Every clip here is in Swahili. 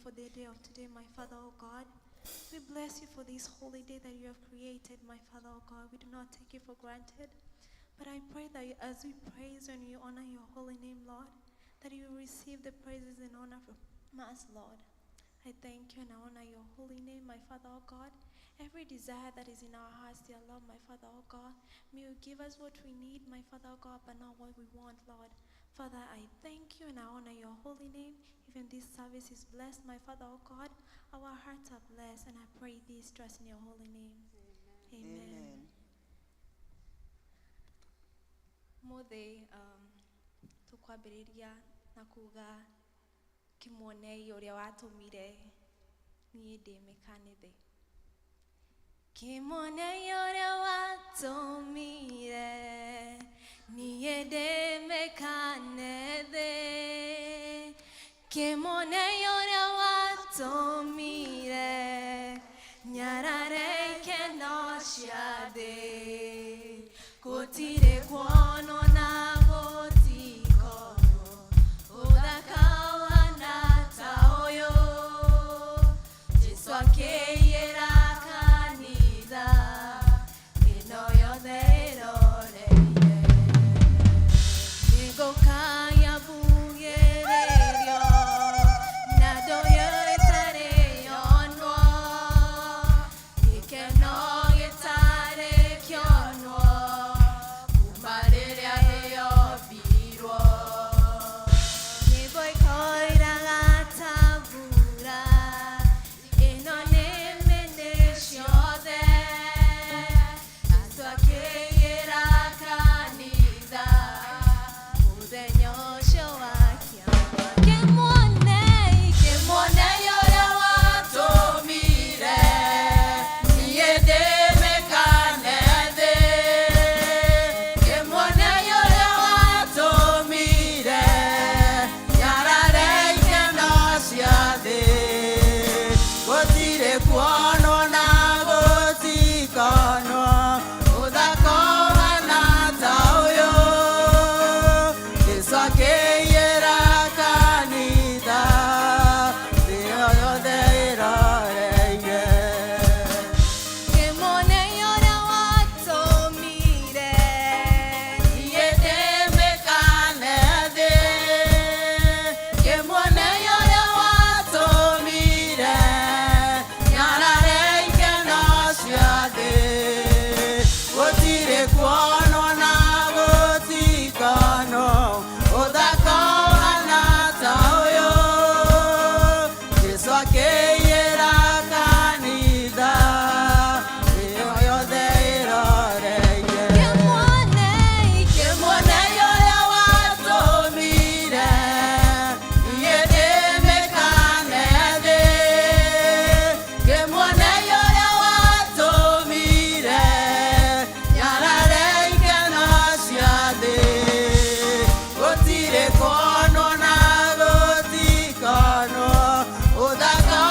for the day of today, my Father, oh God. We bless you for this holy day that you have created, my Father, oh God. We do not take it for granted. But I pray that as we praise and you honor your holy name, Lord, that you will receive the praises and honor from us, Lord. I thank you and I honor your holy name, my Father, oh God. Every desire that is in our hearts, dear Lord, my Father, oh God, may you give us what we need, my Father, oh God, but not what we want, Lord. Father, I thank you and I honor your holy name. Even this service is blessed, my Father, oh God. Our hearts are blessed, and I pray this, trust in your holy name. Amen. Mothe, tukwambiriria na kuga kimwone uria watumire nie ndi mekanithe. Kimwone uria watumire nie ndi mekanithe. Kimwone uria watumire nyarare keno cia thi. Gutire kwono na gutikono uthaka wana ta uyu. Jesu akĩiyĩra kanitha ĩno yothe ĩroreire. Nĩngũkaya mbugĩrĩrio na ndũyũ ĩtarĩ yonwo. Gĩkeno gĩtarĩ kĩonwo kuma rĩrĩa hĩombirwo. Nyĩmbo ikoiraga ta mbura, ĩno nĩ mĩnĩ ciothe. Jesũ akĩiyĩra kanitha mũthenya ũcio wa kĩama. Kĩmwone ũrĩa watũmire niĩ ndĩ mĩkanethe. Kĩmwone ũrĩa watũmire nyarare ikeno cia thĩ. Gũtirĩ kuonwo na gũtikonwo ũthaka ũhana ta ũyũ. Jesũ akĩiyĩra kanitha thĩ yothe ĩroreire. Kĩmwone ũrĩa watũmire niĩ ndĩ mĩkanethe. Kĩmwone ũrĩa watũmire nyarare ikeno cia thĩ. Gũtirĩ kuonwo na gũtikonwo ũthaka ũhana ta ũyũ. Jesũ akĩiyĩra kanitha thĩ yothe ĩroreire. Kĩmwone ũrĩa watũmire niĩ ndĩ mĩkanethe. Kĩmwone ũrĩa watũmire nyarare ikeno cia thĩ. Gũtirĩ kuonwo na gũtikonwo ũthaka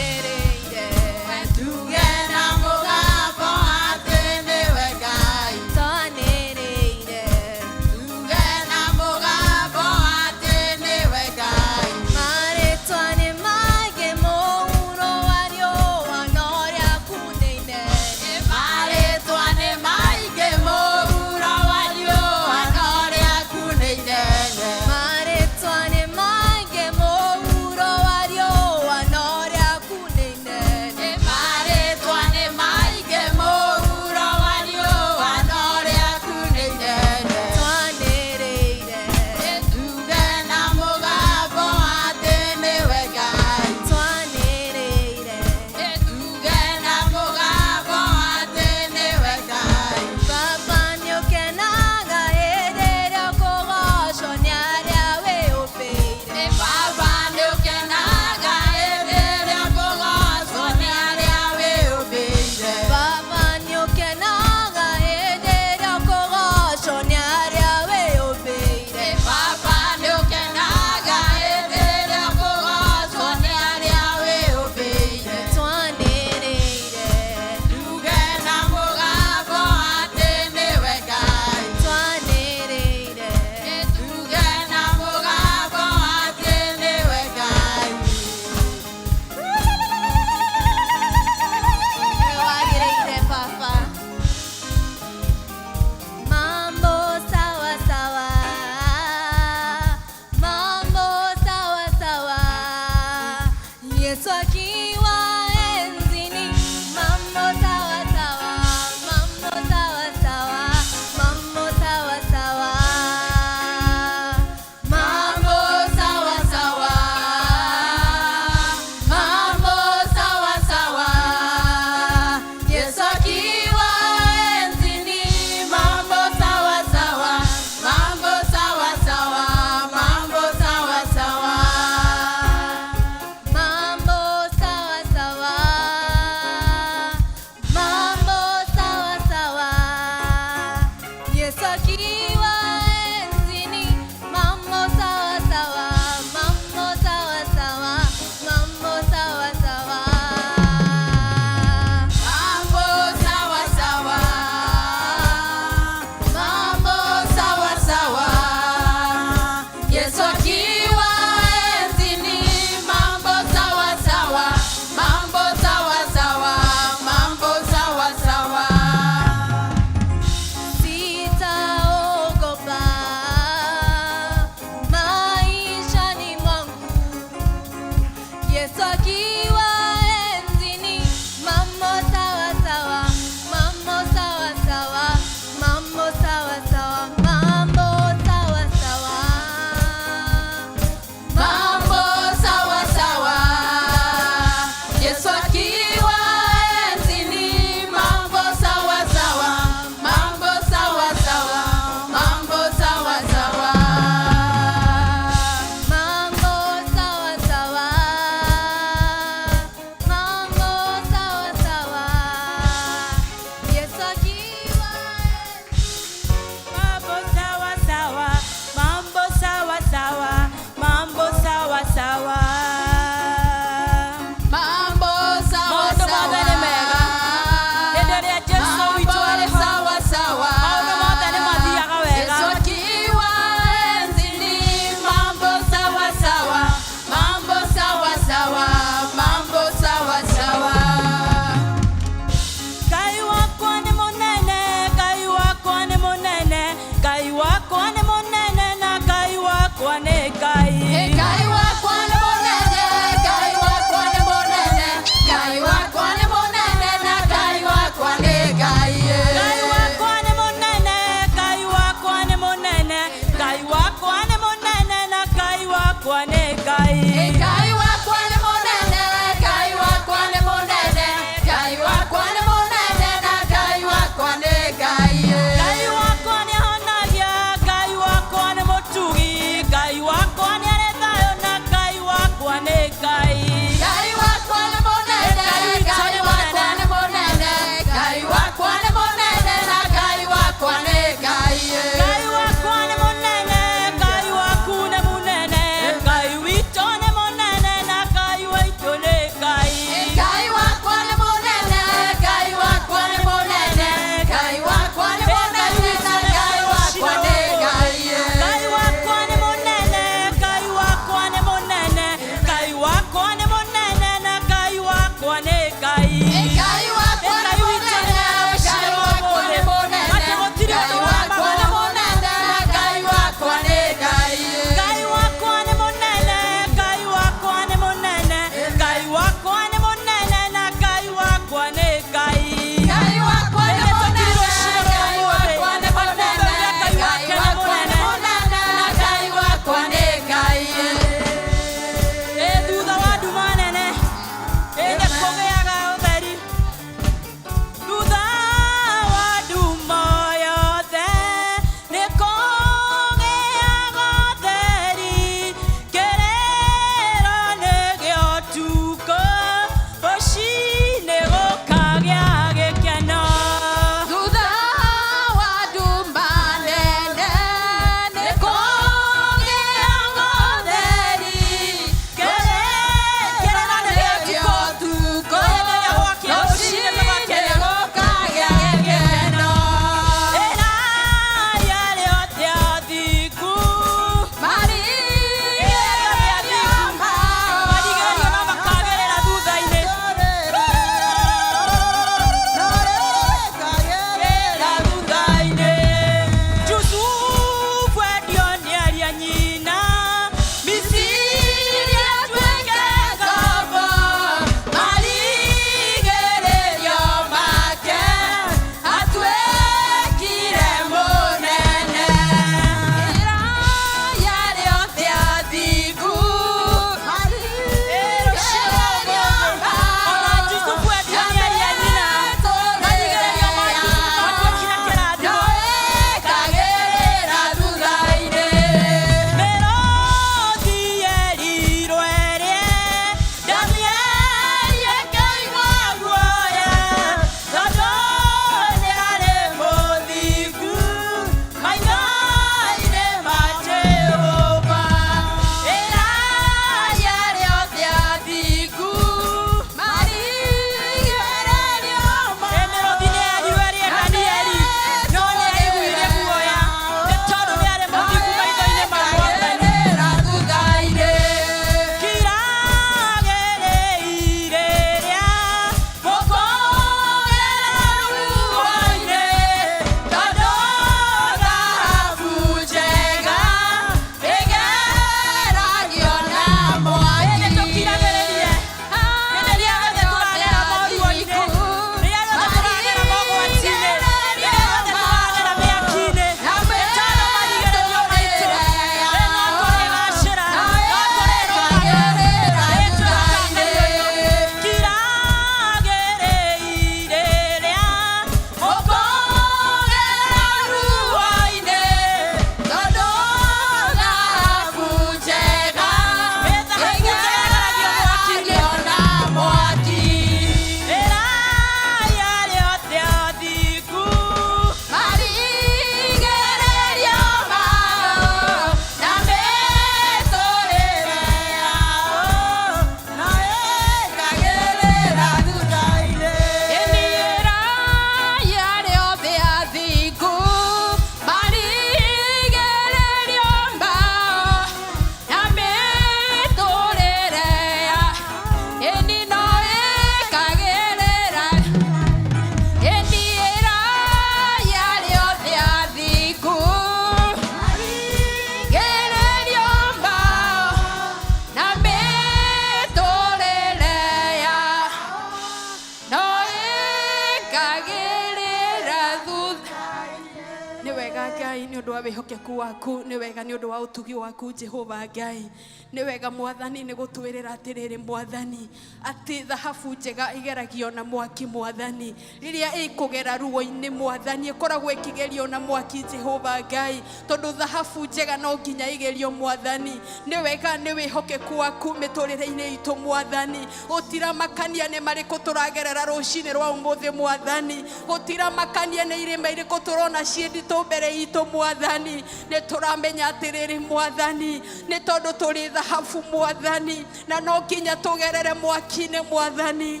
Nĩ wega Ngai nĩ ũndũ wa wĩhokeku waku, nĩ wega nĩ ũndũ wa ũtugi waku Jehova Ngai. Nĩ wega Mwathani nĩ gũtwĩrĩra atĩrĩrĩ Mwathani atĩ thahabu njega igeragio na mwaki Mwathani. Rĩrĩa ĩkũgera ruo-inĩ Mwathani ĩkoragwo ĩkĩgerio na mwaki Jehova Ngai, tondũ thahabu njega no nginya igerio Mwathani. Nĩ wega nĩ wĩhokeku waku mĩtũrĩre-inĩ itũ Mwathani. Gũtiramakania nĩ marĩkũ tũragerera rũcinĩ rwa ũmũthĩ Mwathani. Gũtiramakania nĩ irĩma irĩkũ tũrona ciĩnditũ mbere itũ Mwathani. Nĩ tũramenya atĩrĩrĩ Mwathani nĩ tondũ tũrĩ thahabu Mwathani, na no nginya tũgerere mwaki-inĩ Mwathani.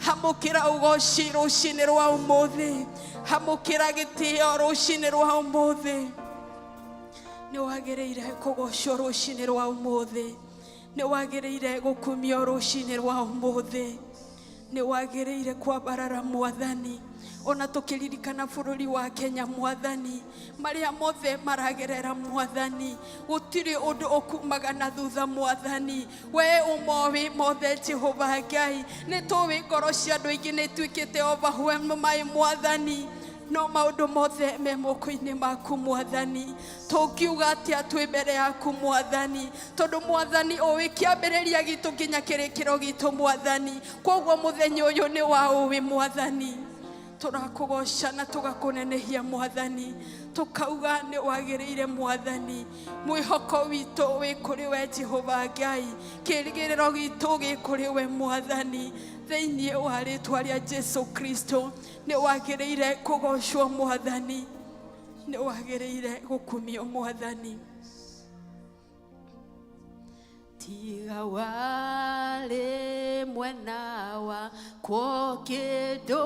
Hamũkĩra ũgoci rũcinĩ rwa ũmũthĩ, hamũkĩra gĩtĩo rũcinĩ rwa ũmũthĩ. Nĩ wagĩrĩire kũgocwo rũcinĩ rwa ũmũthĩ, nĩ wagĩrĩire gũkumio rũcinĩ rwa ũmũthĩ, nĩ wagĩrĩire kwambarara Mwathani. Ona tũkĩririkana bũrũri wa Kenya Mwathani, marĩa mothe maragerera Mwathani, gũtirĩ ũndũ ũkumaga na thutha Mwathani. We ũmoĩ mothe Jehova Ngai, nĩ tũĩ ngoro cia andũ aingĩ nĩ ituĩkĩte overwhelmed Mwathani, no maũndũ mothe me moko-inĩ maku Mwathani. Tũngiuga atĩa twĩ mbere yaku Mwathani, tondũ Mwathani ũĩ kĩambĩrĩria gitũ nginya kĩrĩkĩro gitũ Mwathani. Koguo mũthenya ũyũ nĩ wa ũĩ Mwathani, tũrakũgoca na tũgakũnenehia Mwathani, tũkauga nĩ wagĩrĩire Mwathani. Mwĩhoko witũ wĩ kũrĩ we Jehova Ngai, kĩrĩgĩrĩro gitũ gĩ kũrĩ we Mwathani. Thĩinĩ wa rĩĩtwa rĩa Jesu Kristo nĩ wagĩrĩire kũgocwo Mwathani, nĩ wagĩrĩire gũkumio Mwathani. Tiga wale mwena wa kũkĩndũ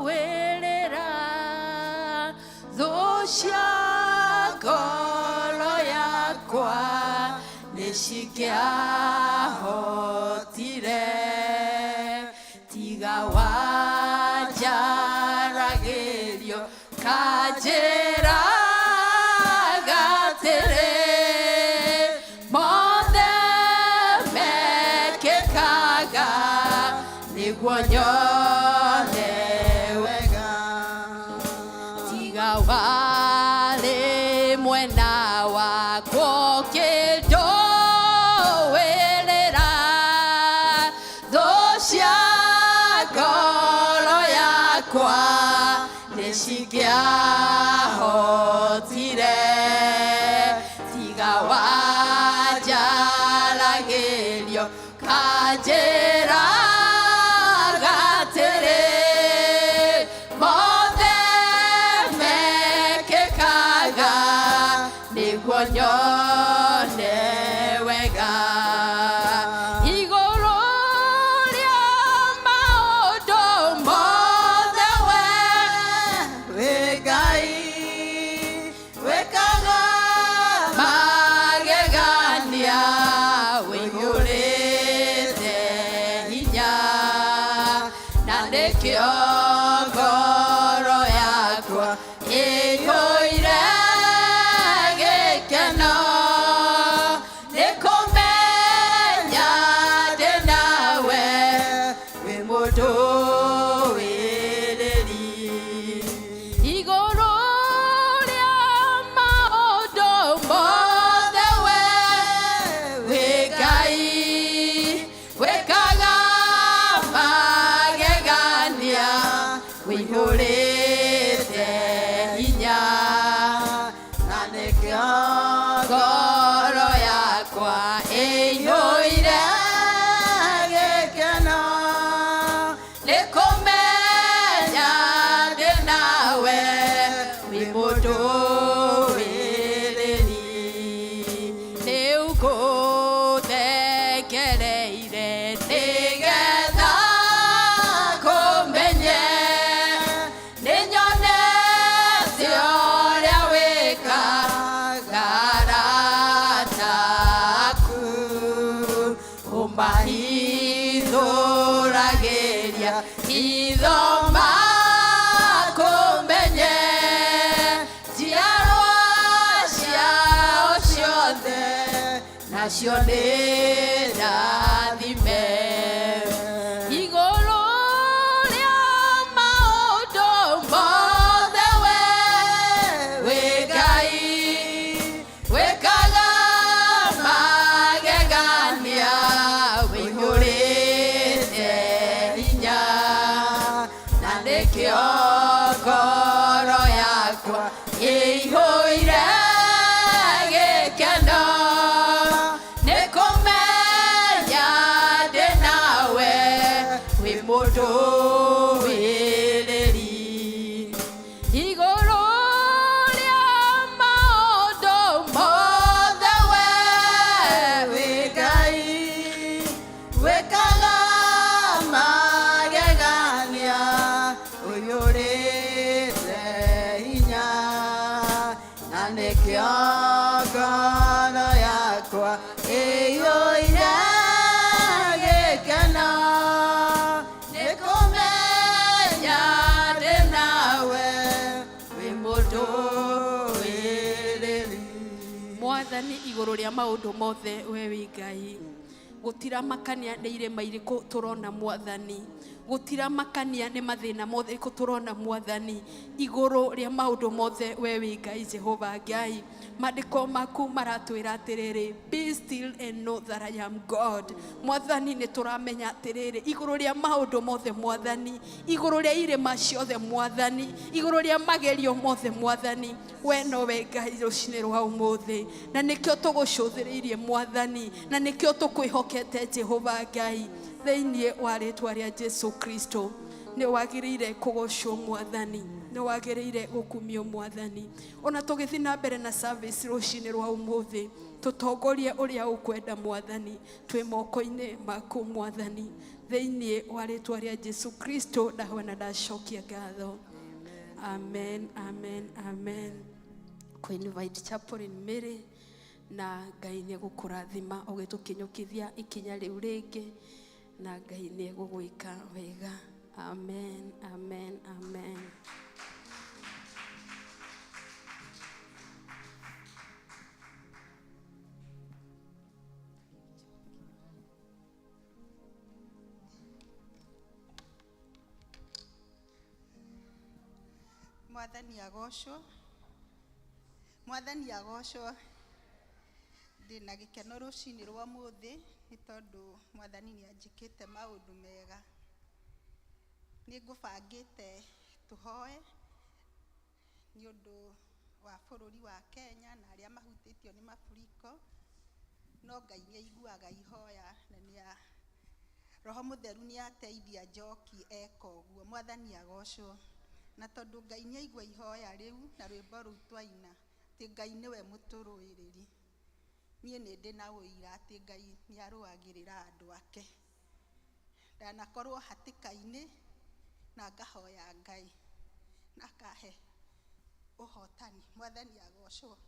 wĩrĩra thũ cia ngoro yakwa nĩ cikĩahotire. Tiga wanjaragĩrio kanjĩraga atĩrĩ nĩguo nyone wega. Tiga warĩ mwena wa kũkĩndũ wĩrĩra thũ cia ngoro yakwa nĩ cikĩahotire. Tiga wanjaragĩrio kanjĩra nyone wega. Igũrũ rĩa maũndũ mothe we Ngai wĩkaga magegania, wĩihũrĩte hinya, na nĩkĩo ngoro yakwa ĩihũire ithoma kũmenye njiarwa ciao ciothe nacio nĩ rathime. Igũrũ rĩa maũndũ mothe we ihoire gĩkeno nĩ kũmenya ndĩ nawe wĩ mũndũ wĩrĩri igũrũ rĩa maũndũ mothe we wĩ Ngai wĩkaga magegania ũiyũrĩte hinya na nĩkĩo ngoro yakwa ĩiyũire gĩkeno nĩ kũmenya ndĩ nawe wĩ mũndũ wĩrĩri Mwathani igũrũ rĩa maũndũ mothe we wĩ Ngai gũtiramakania nĩ irĩma irĩkũ tũrona Mwathani gũtiramakania nĩ mathĩna mothe irĩkũ tũrona Mwathani igũrũ rĩa maũndũ mothe we wĩ Ngai Jehova Ngai maandĩko maku maratwĩra atĩrĩrĩ be still and know that I am God Mwathani nĩ tũramenya atĩrĩrĩ igũrũ rĩa maũndũ mothe Mwathani igũrũ rĩa irĩma ciothe Mwathani igũrũ rĩa magerio mothe Mwathani we nowe Ngai rũcinĩ rwa ũmũthĩ na nĩkĩo tũgũcũthĩrĩirie Mwathani na nĩkĩo tũkwĩhokete Jehova Ngai thĩinĩ wa rĩĩtwa rĩa Jesu Kristo nĩ wagĩrĩire kũgocwo Mwathani nĩ wagĩrĩire gũkumio Mwathani ona tũgĩthiĩ na mbere na service rũcinĩ rwa ũmũthĩ tũtongorie ũrĩa ũkwenda Mwathani twĩ moko-inĩ maku Mwathani thĩinĩ wa rĩĩtwa rĩa Jesu Kristo ndahoya na ndacokia ngatho amen amen amen invite chapel in Mary na Ngai nĩ gũkũrathima ũgĩtũkinyũkithia ikinya rĩu rĩngĩ na Ngai nĩ gũgwĩka wega amen amen amen Mwathani agocwo ndĩna gĩkeno rũcinĩ rwa ũmũthĩ nĩ tondũ Mwathani nĩ anjĩkĩte maũndũ mega nĩ ngũbangĩte tũhoe nĩ ũndũ wa bũrũri wa Kenya na arĩa mahutĩtio nĩ mafuriko no Ngai nĩ aiguaga ihoya na Roho Mũtheru nĩ ateithia Njoki eka ũguo Mwathani agocwo na tondũ Ngai nĩ aigua ihoya rĩu na rwĩmbo rũu twaina atĩ Ngai nĩwe mũtũrũĩrĩri niĩ nĩ ndĩ na ũira atĩ Ngai nĩ arũagĩrĩra andũ ake ndanakorwo hatĩka-inĩ na ngahoya Ngai na akahe ũhotani Mwathani agocwo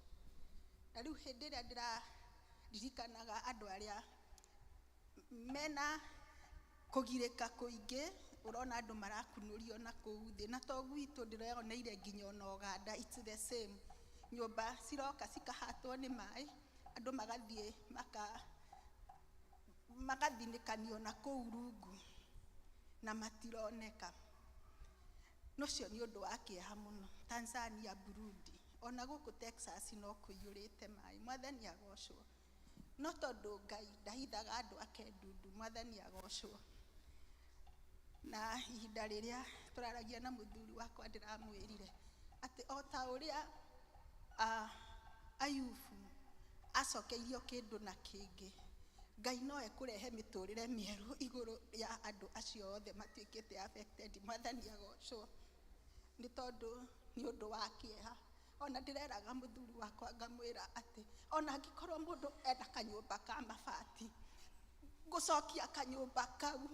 na rĩu hĩndĩ ĩrĩa ndĩraririkanaga andũ arĩa mena kũgirĩka kũingĩ urona andũ marakunũrio na kũu thĩ na to gwitũ ndĩreoneire nginya ona Uganda it's the same nyũmba ciroka cikahatwo nĩ maĩ andũ magathiĩ magathinĩkanio na kũu rungu na matironeka nocio nĩ ũndũ wa kĩeha mũno Tanzania Burundi ona gũkũ Texas no kũiyũrĩte maĩ Mwathani agocwo no tondũ Ngai ndahithaga andũ ake ndundu Mwathani agocwo na ihinda rĩrĩa tũraragia na mũthuri wakwa ndĩramwĩrire atĩ o ta ũrĩa Ayubu acokeirio kĩndũ na kĩngĩ Ngai no ekũrehe mĩtũrĩre mĩerũ igũrũ ya andũ acio othe matuĩkĩte affected Mwathani agocwo nĩ tondũ nĩ ũndũ wa kĩeha ona ndĩreraga mũthuri wakwa ngamwĩra atĩ ona angĩkorwo mũndũ enda kanyũmba ka mabati gũcokia kanyũmba kau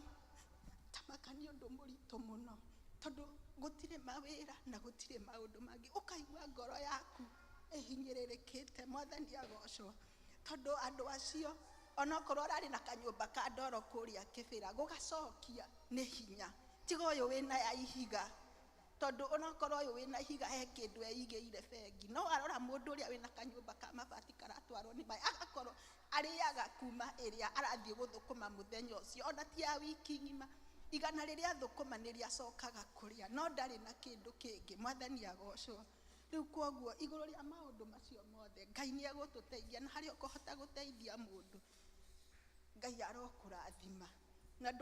tamaka nĩ ũndũ mũritũ mũno tondũ gũtirĩ mawĩra na gũtirĩ maũndũ mangĩ ũkaigua ngoro yaku ĩhinyĩrĩrĩkĩte Mwathani agocwo tondũ andũ acio onokorwo ararĩ na kanyũmba ka ndoro kũrĩa Kĩbĩra gũgacokia nĩ hinya tiga ũyũ wĩna ya ihiga tondũ onokorwo ũyũ wĩna ihiga he kĩndũ eigĩire bengi no arora mũndũ ũrĩa wĩna kanyũmba ka mabati karatwarwo nĩ maĩ agakorwo arĩaga kuma ĩrĩa arathiĩ gũthũkũma mũthenya ũcio ona ti ya wiki ng'ima igana rĩrĩa thũkũma nĩ rĩacokaga kũrĩa no ndarĩ na kĩndũ kĩngĩ Mwathani agocwo rĩu kwoguo igũrũ rĩa maũndũ macio mothe Ngai nĩ egũtũteithia na harĩa ũkũhota gũteithia mũndũ Ngai arokũrathima na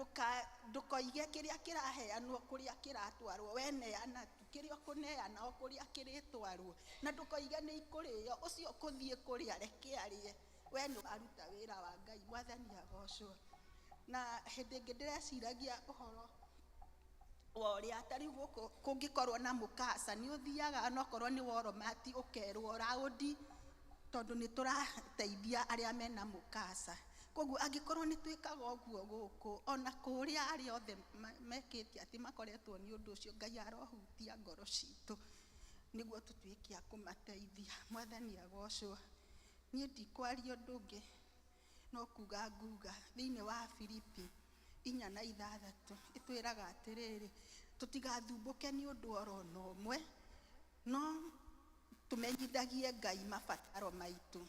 ndukoige kiria kiraheanwo kuria kiratwarwo we neana tu kiria kuneana o kuria kiritwarwo na ndukoige ni ikurio ucio kuthie kuria reke arie we no aruta wira wa Ngai. Mwathani agocwo. Na hindi ngi ndireciragia uhoro wa uria atari guku kungikorwo na mukasa ni uthiaga no korwo ni woromati ukerwo raundi tondu ni turateithia aria mena mukasa. Koguo angikorwo ni twikaga uguo guku ona kuria ari othe mekite ati makoretwo ni undu ucio Ngai arohutia ngoro citu niguo tutwike akumateithia. Mwathani agocwo. Nie ndikwaria undu ungi no kuga nguga thiini wa Filipi 4:6 itwiraga atiriri tutigathumbuke ni undu oro no mwe no tumenyithagie Ngai mabataro maitu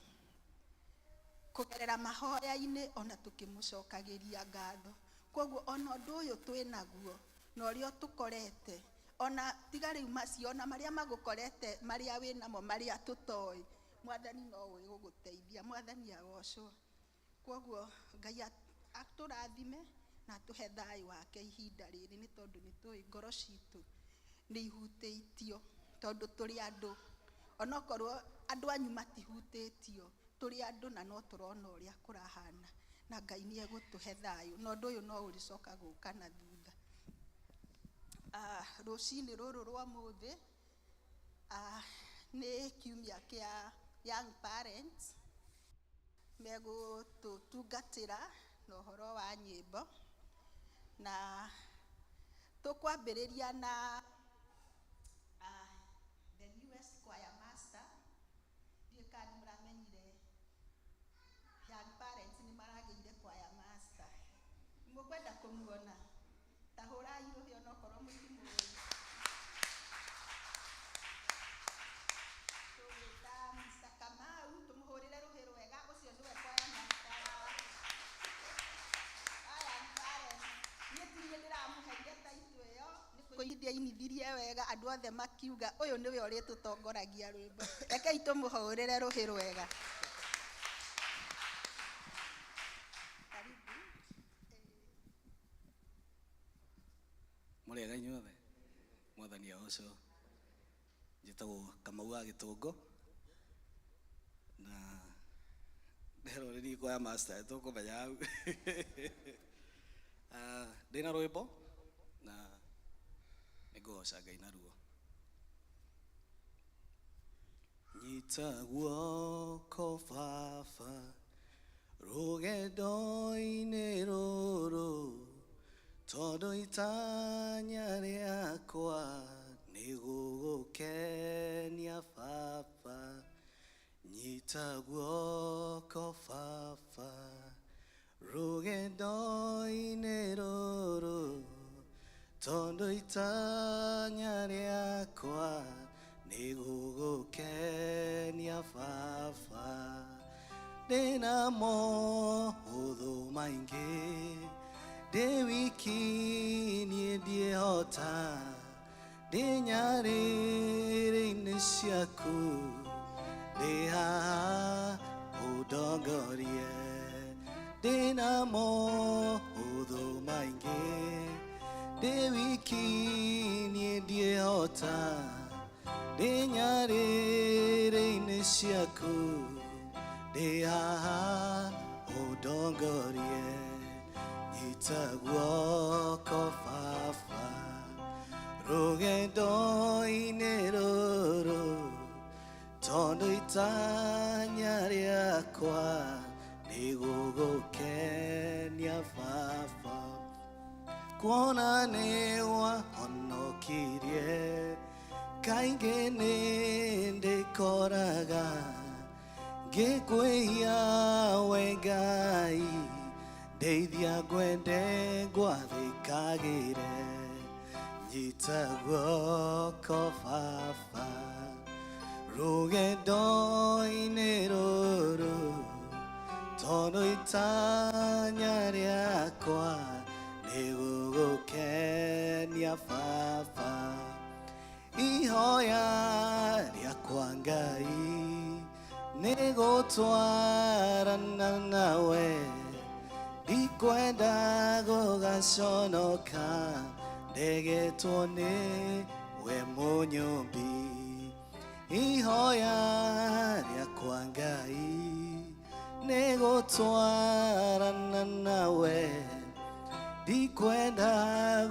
kugerera mahoya-ini ona tukimucokagiria ngatho. Koguo ona undu uyu twinaguo na uria tukorete ona tiga riu macio ona maria magukorete maria winamo maria tutoi Mwathani no we guguteithia. Mwathani agocwo. Koguo Ngai aturathime na atuhe thayu wake ihinda riri ni tondu ni tui ngoro citu ni ihutitio tondu turi andu onokorwo andu anyu matihutitio turi andu na no turona uria kurahana na Ngai ni egutuhe thayu na undu uyu no uricoka guka na thutha. Rucini ruru rwa muthi ni kiumia kia young parents megututungatira na uhoro wa nyimbo na tukwambiriria na the newest choir master ndikani muramenyire young parents ni marageire choir master mukwenda kumuona tahura iruhi ono korwo mutimu tuwita Mr. Kamau tumuhurire ruhi rwega ucio niwe choir master young parents ni tirie ndiramuheire taitu iyo nikuithia inithirie wega andu othe makiuga uyu niwe uritutongoragia rwimbo rekei tumuhurire ruhi rwega. Murega inyuothe. Mwathani agocwo. Njitagwo Kamau wa Gitungu na ndero ni choir master tukumenya hau. Ndina rwimbo na nigugoca Ngai naruo. Nyita guoko Baba rugendo-inĩ rũrũ tondu itanya riakwa ni gugukenia Baba. Nyita guoko Baba rugendo-inĩ rũrũ tondu itanya riakwa ni gugukenia Baba. Ndina maũndũ maingĩ ndĩ wiki niĩ ndiĩhota ndĩ nyarĩrĩ-inĩ ciaku ndĩ haha ũndongorie. Ndĩna maũndũ maingĩ ndĩ wiki niĩ ndiĩhota ndĩ nyarĩrĩ-inĩ ciaku ndĩ haha ũndongorie. Nyita guoko Baba rugendo-inĩ rũrũ tondu itanya riakwa ni gugukenia Baba. Kuona ni wahonokirie kaingĩ nĩ ndĩkoraga ngĩkwĩhia we Ngai ndeithia ngwende ngwathĩkagĩre. Nyita guoko Baba rugendo-inĩ rũrũ tondu itanya riakwa ni gugukenia Baba. Ihoya riakwa Ngai ni gutwarana nawe Dikwenda gogaconoka ndegetwo nĩ we mũnyũmbi ihoya rĩakwa Ngai nĩ gũtwarana nawe ndikwenda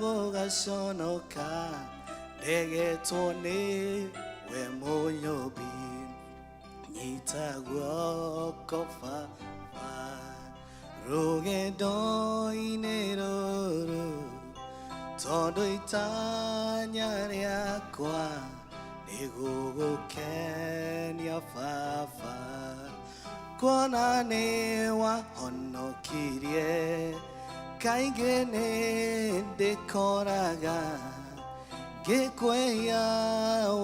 gũgaconoka ndegetwo nĩ we mũnyũmbi nyita guoko Baba rũgendo-inĩ rũrũ tondũ itanya rĩakwa nĩ gũgũkenia Baba kuona nĩ wahonokirie kaingĩ nĩ ndĩkoraga ngĩkwĩya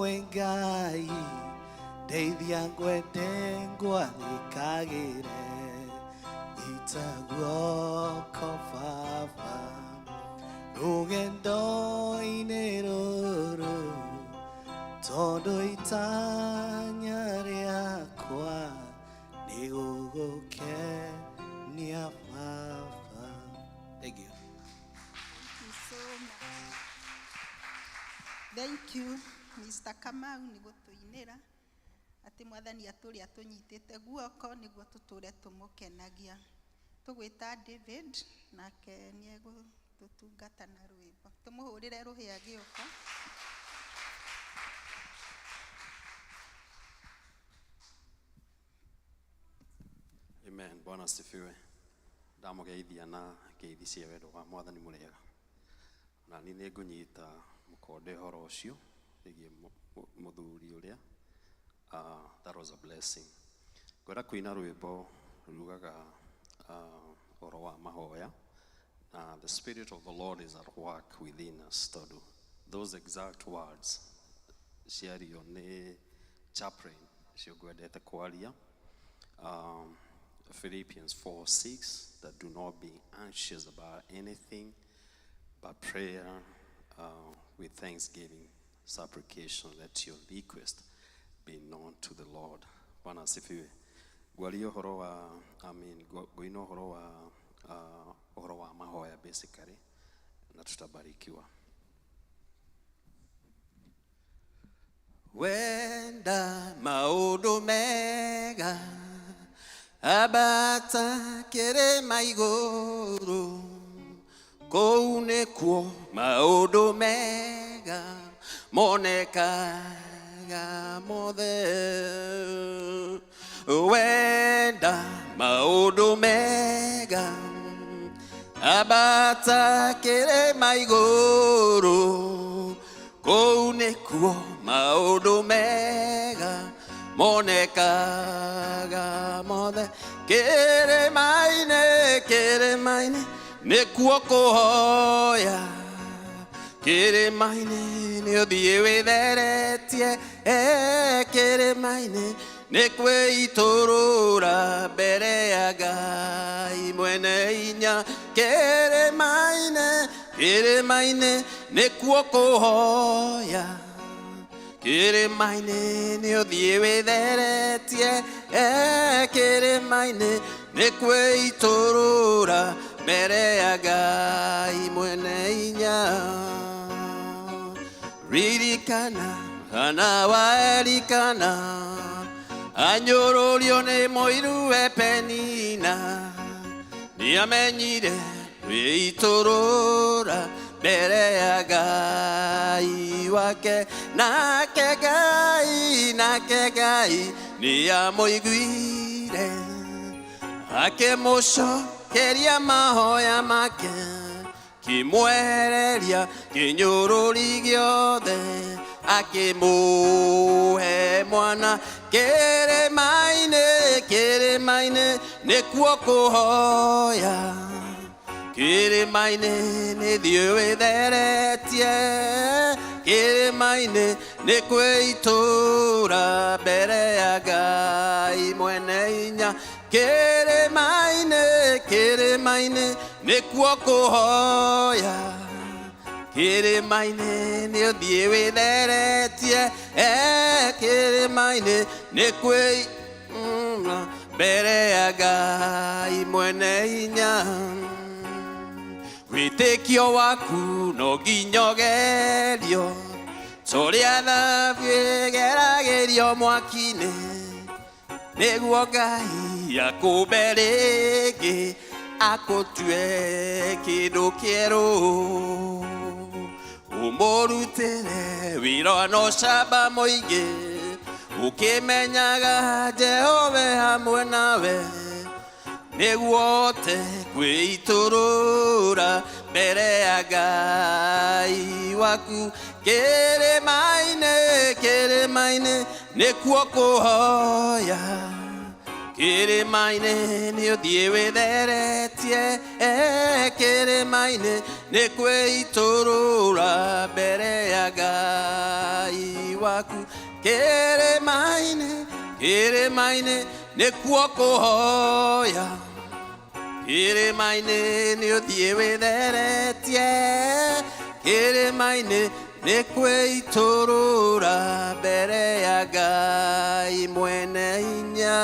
we Ngai ndeithia ngwende ngwathĩkagĩre nyita guoko Baba rũgendo-inĩ rũrũ tondũ itanya rĩakwa nĩ gũgũkenia Baba. Thank you. Thank you so much. Thank you, Mr. Kamau, nĩ gũtũinĩra atĩ mwathani atũrĩa tũnyitĩte guoko nĩguo tũtũre tũmũkenagia. Tũgwĩta David nake nĩ egũtũtungata na rwĩmbo. Tũmũhũrĩre rũhĩa gĩũka. Amen. Bwana asifiwe. Ndamugeithia na ngeithi cia wendo wa mwathani mũrĩega. Na niĩ nĩ ngũnyita mũkonde ũhoro ũcio wĩgiĩ mũthuri ũrĩa. That was a blessing. Ngwenda kũina rwĩmbo rugaga ũhoro wa mahoya. The Spirit of the Lord is at work within us. Tondũ those exact words ciario nĩ chaplain cio ngwendete kwaria. Philippians 4:6, that do not be anxious about anything, but prayer with thanksgiving, supplication, let your request be known to the Lord. Bwana asifiwe. Gwalia ũhoro wa, gwina ũhoro wa mahoya basically, na tutabarikiwa. Wenda maũndũ mega abata kĩrĩma igũrũ kũu nĩkuo maũndũ mega monekaga mothe. Wenda maũndũ mega abata kĩrĩma igũrũ kũu nĩkuo maũndũ mega monekaga mothe. Kĩrĩma-inĩ nĩkuo kũhoya, kĩrĩma-inĩ nĩ ũthiĩ wĩtheretie, kĩrĩma-inĩ nĩ kwĩitũrũra mbere ya Ngai mwene hinya. Kĩrĩma-inĩ nĩkuo kũhoya, kĩrĩma-inĩ nĩ ũthiĩ wĩtheretie, kĩrĩma-inĩ nĩ kwĩitũrũra mbere ya Ngai mwene hinya. Ririkana kana waririkana anyũrũrio nĩ mũiru we Penina, nĩamenyire kwĩitũrũra mbere ya Ngai wake. Nake Ngai nĩamũiguire akĩmũcokeria mahoya make, kĩmwehereria kĩnyũrũri gĩothe, akĩmũhe mwana. Kĩrĩma-inĩ nĩkuo kũhoya, kĩrĩma-inĩ nĩthiĩ wĩtheretie, kĩrĩma-inĩ nĩ kwĩitũra mbere ya Ngai mwene hinya. Kĩrĩma-inĩ nĩkuo kũhoya, kĩrĩma-inĩ nĩ ũthiĩ wĩtheretie, kĩrĩma-inĩ nĩ kwĩitũra mbere ya Ngai mwene hinya. wĩtĩkio waku no nginya ũgerio tũrĩa thabu ĩgeragĩrio mwaki-inĩ nĩguo Ngai akũmbe rĩngĩ akũtue kĩndũ kĩerũ ũmũrutĩre wĩra na ũcamba mũingĩ ũkĩmenyaga Jehova hamwe nawe nĩguo ũhote kwĩitũrũra mbere ya Ngai waku kĩrĩma-inĩ nĩkuo kũhoya kĩrĩma-inĩ nĩ ũthiĩ wĩtheretie kĩrĩma-inĩ nĩ kwĩitũrũra mbere ya Ngai waku kĩrĩma-inĩ nĩkuo kũhoya kĩrĩma-inĩ nĩ ũthiĩ wĩtheretie kĩrĩma-inĩ nĩ kwĩitũrũra mbere ya Ngai mwene hinya.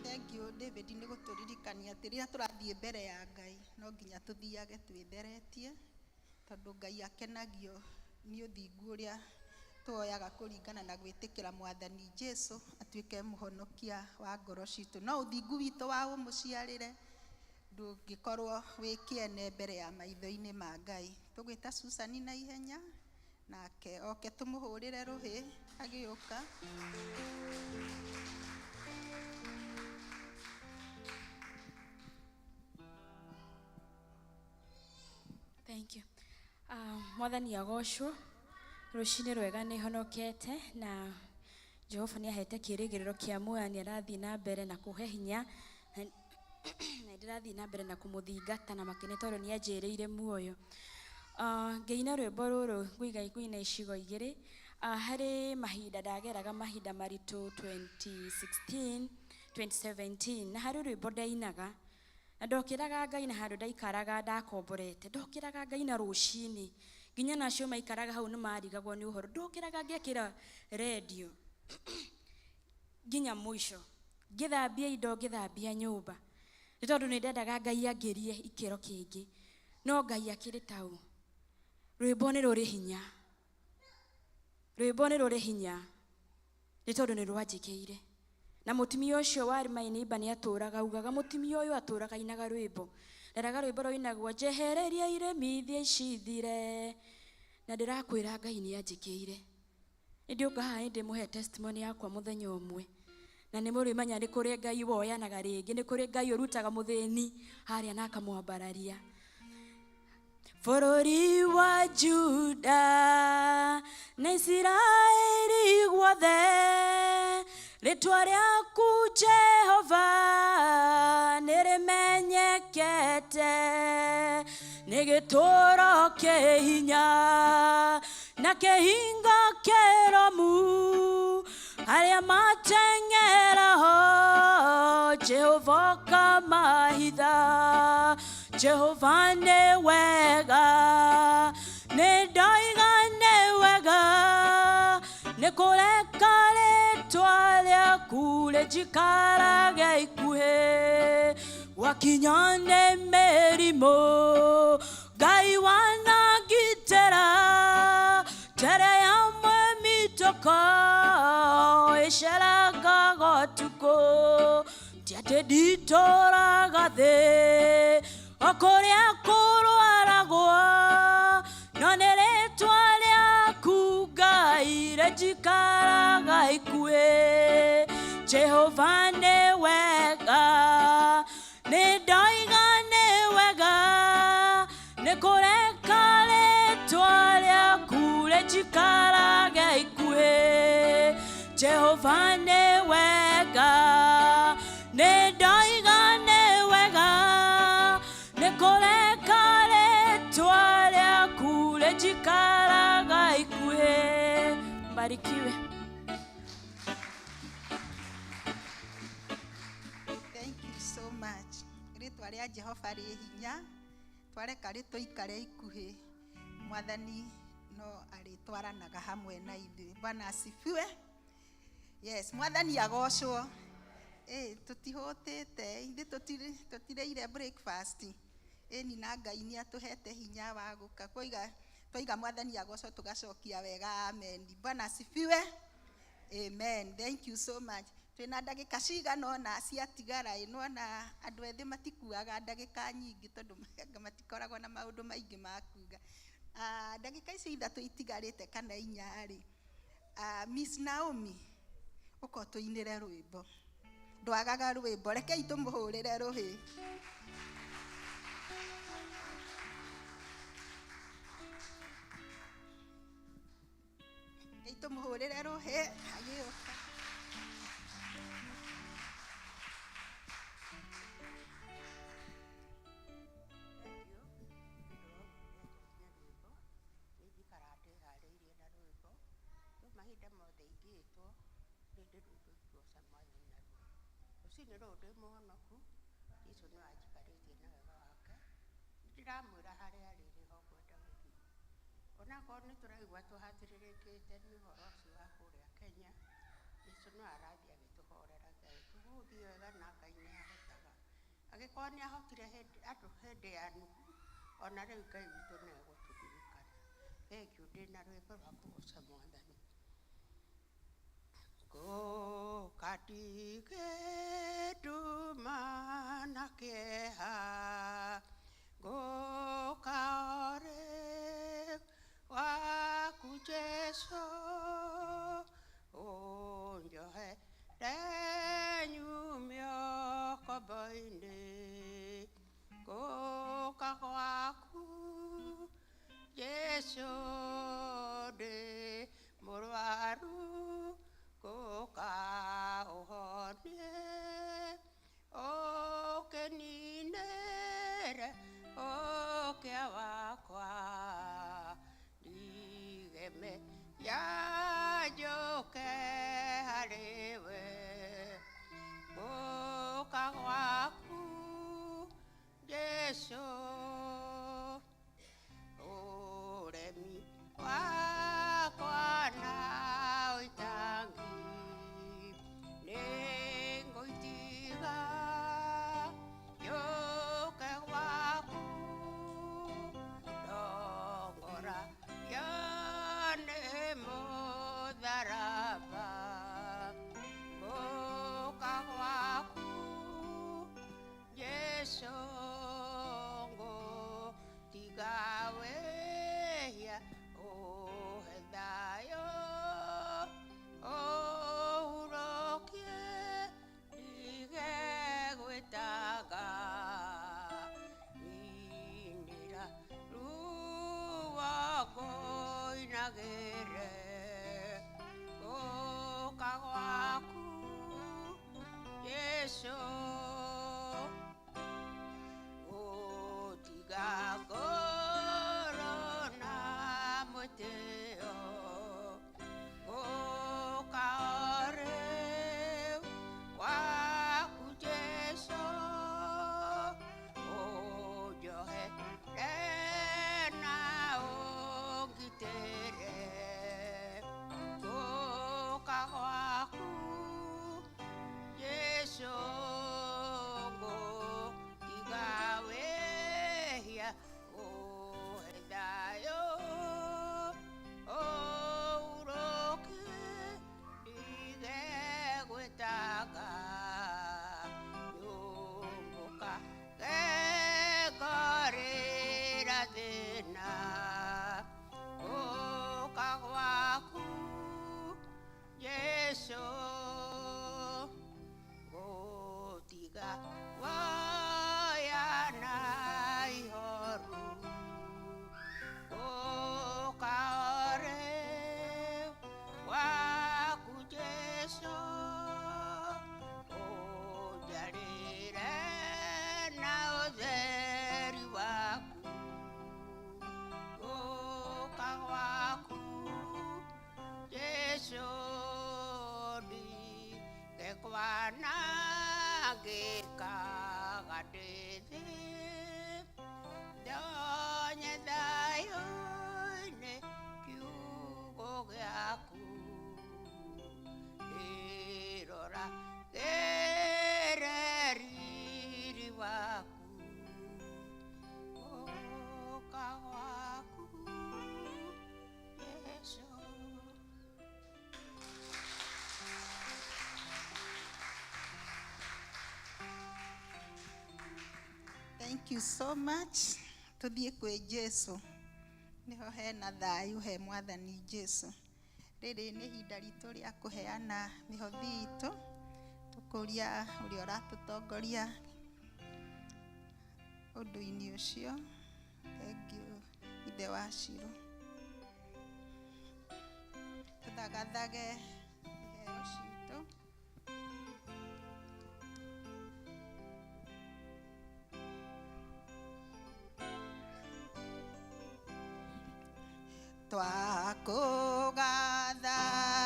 Thank you David nĩ gũtũririkania atĩ rĩrĩa tũrathiĩ mbere ya Ngai no nginya tũthiage twĩtheretie tondũ Ngai akenagio nĩ ũthingu ũrĩa tuoyaga kũringana na gwĩtĩkĩra Mwathani Jesũ atuĩke mũhonokia wa ngoro citũ. No ũthingu witũ wa ũmũciarĩre ndũngĩkorwo wĩ kĩene mbere ya maitho-inĩ ma Ngai. Tũgwĩta Susani na ihenya nake oke tũmũhũrĩre rũhĩ agĩũka. Thank you. Mwathani agocwo rũcinĩ rwega nĩ honokete na Jehova nĩ ahete kĩĩrĩgĩrĩro kĩa muoyo nĩ arathiĩ na mbere na kũhe hinya na ndĩrathiĩ na mbere na kũmũthingata na makĩria tondũ nĩ anjĩrĩire muoyo. Ngĩina rwĩmbo rũrũ ngũina icigo igĩrĩ. Harĩ mahinda ndageraga mahinda maritũ 2016 2017 na harĩ rwĩmbo ndainaga na ndokĩraga Ngai na handũ ndaikaraga ndakomborete ndokĩraga Ngai na rũcinĩ nginya nacio maikaraga hau nĩ marigagwo nĩ ũhoro ndokĩraga ngekĩra radio nginya mũico ngĩthambia indo ngĩthambia nyũmba nĩ tondũ nĩ ndendaga Ngai angĩrie ikĩro kĩngĩ no Ngai akĩrĩ tau. Rwĩmbo nĩ rũrĩ hinya nĩ tondũ nĩ rwanjĩkĩire na mũtumia ũcio warĩ my neighbor nĩ atũraga augaga mũtumia ũyũ atũraga ainaga rwĩmbo ndaraga rwĩmbo rũinagwo njehereria iremithia icithire na ndĩrakwĩra Ngai nĩ anjĩkĩire. Nĩndĩũka haha ndĩmũhe testimony yakwa mũthenya ũmwe na nĩ mũrĩmenya nĩ kũrĩ Ngai woyanaga rĩngĩ nĩ kũrĩ Ngai ũrutaga mũthĩni harĩa na akamwambararia. Bũrũri wa Juda na Isiraeli guothe rĩtwa rĩaku Jehova nĩrĩmenyekete nĩ gĩtũũro kĩhinya na kĩhinga kĩrũmu arĩa mateng'eraho Jehova kamahitha. Jehova nĩ wega nĩ ndoiga nĩ wega nĩ kũreka rĩtwa rĩaku rĩnjikarage ikuhĩ wakinya nĩ mĩrimũ Ngai wanagitĩra tere yamwe mitoko ĩceraga ũtukũ ti atĩ nditũũraga thĩ okũrĩa kũrwaragwo no nĩ rĩtwa rĩaku Ngai rĩnjikaraga ikuhĩ. Jehova nĩ wega nĩ ndoiga nĩ wega nĩ kũreka rĩtwa rĩaku rĩnjikarage ikuhĩ. Jehova nĩ wega nĩ ndoiga nĩ wega nĩ kũreka rĩtwa rĩaku rĩnjikaraga ikuhĩ. Mbarikiwe. Thank you so much. Rĩtwa rĩa Jehova rĩ hinya twareka rĩtũikare ikuhĩ Mwathani no arĩtwaranaga hamwe na ithuĩ. Bwana asifiwe. Yes, Mwathani agocwo tutihũtĩte ithe tũtireire breakfast ĩni na Ngai nĩ atũhete hinya wa gũka twaiga mwathani agocwo tũgacokia wega amen. Bwana asifiwe. Amen. Thank you so much. Twina ndagĩka cigana ona ciatigara ĩnona andũ ethĩ matikuaga ndagĩka nyingĩ tondũ matikoragwo na maũndũ maingĩ ma kuga. Ndagĩka ici ithatũ itigarĩte kana inya rĩ, Miss Naomi ũko tũinĩre rwĩmbo. Ndwagaga rwĩmbo, rekei tũmũhũrĩre rũhĩ. Rekei tũmũhũrĩre rũhĩ agĩũka. Ndiramwĩra harĩa arĩ nĩho ngwenda gũthiĩ. Onakorwo nĩ tũraigua tũhatĩrĩrĩkĩte nĩ ũhoro ũcio wa kũrĩa Kenya, Jesũ no arathiĩ agĩtũhoreraga. Tũgũthiĩ wega na Ngai nĩ ahotaga. Angĩkorwo nĩ ahotire andũ hĩndĩ ya Nuhu, ona rĩu Ngai witũ nĩ egũtũririkana. Thengiũ, ndĩna rwĩmbo rwa kũgoca Mwathani. Ngũka ndige nduma na kĩeha, ngũka orĩ waku Jesũ, ũnjohere nyume ũkombo-inĩ. Ngũka gwaku Jesũ ndĩ mũrwaru, ngũka ũhonie ũkĩninĩre ũkĩa wakwa. Ndigeme yanjũke harĩwe, ngũka gwaku Jesũ. Ũremi wakwa na ũitangi nĩngũitiga njũke gwaku. Ndongora yone mũtharaba, ngũka gwaku Jesũ. Ngũtiga wĩhia ũhe thayũ, ũhurũkie ndige gwĩtanga. Ninĩra ruo ngũinagĩre, ngũka gwaku Jesũ. Gũtiga ngoro na mwĩtĩo, ngũka orĩ gwaku Jesũ, ũnjohere na ũngitĩre. Thank you so much. Tuthie kwe Jesu. Niho hena thayu he Mwathani Jesu. Riri ni hinda ritu ria kuheana mihothi itu. Tukuria uri uratutongoria undu-ini ucio. Thank you, Ithe wa Shiro. Tuthagathage iheo citu. Twakugatha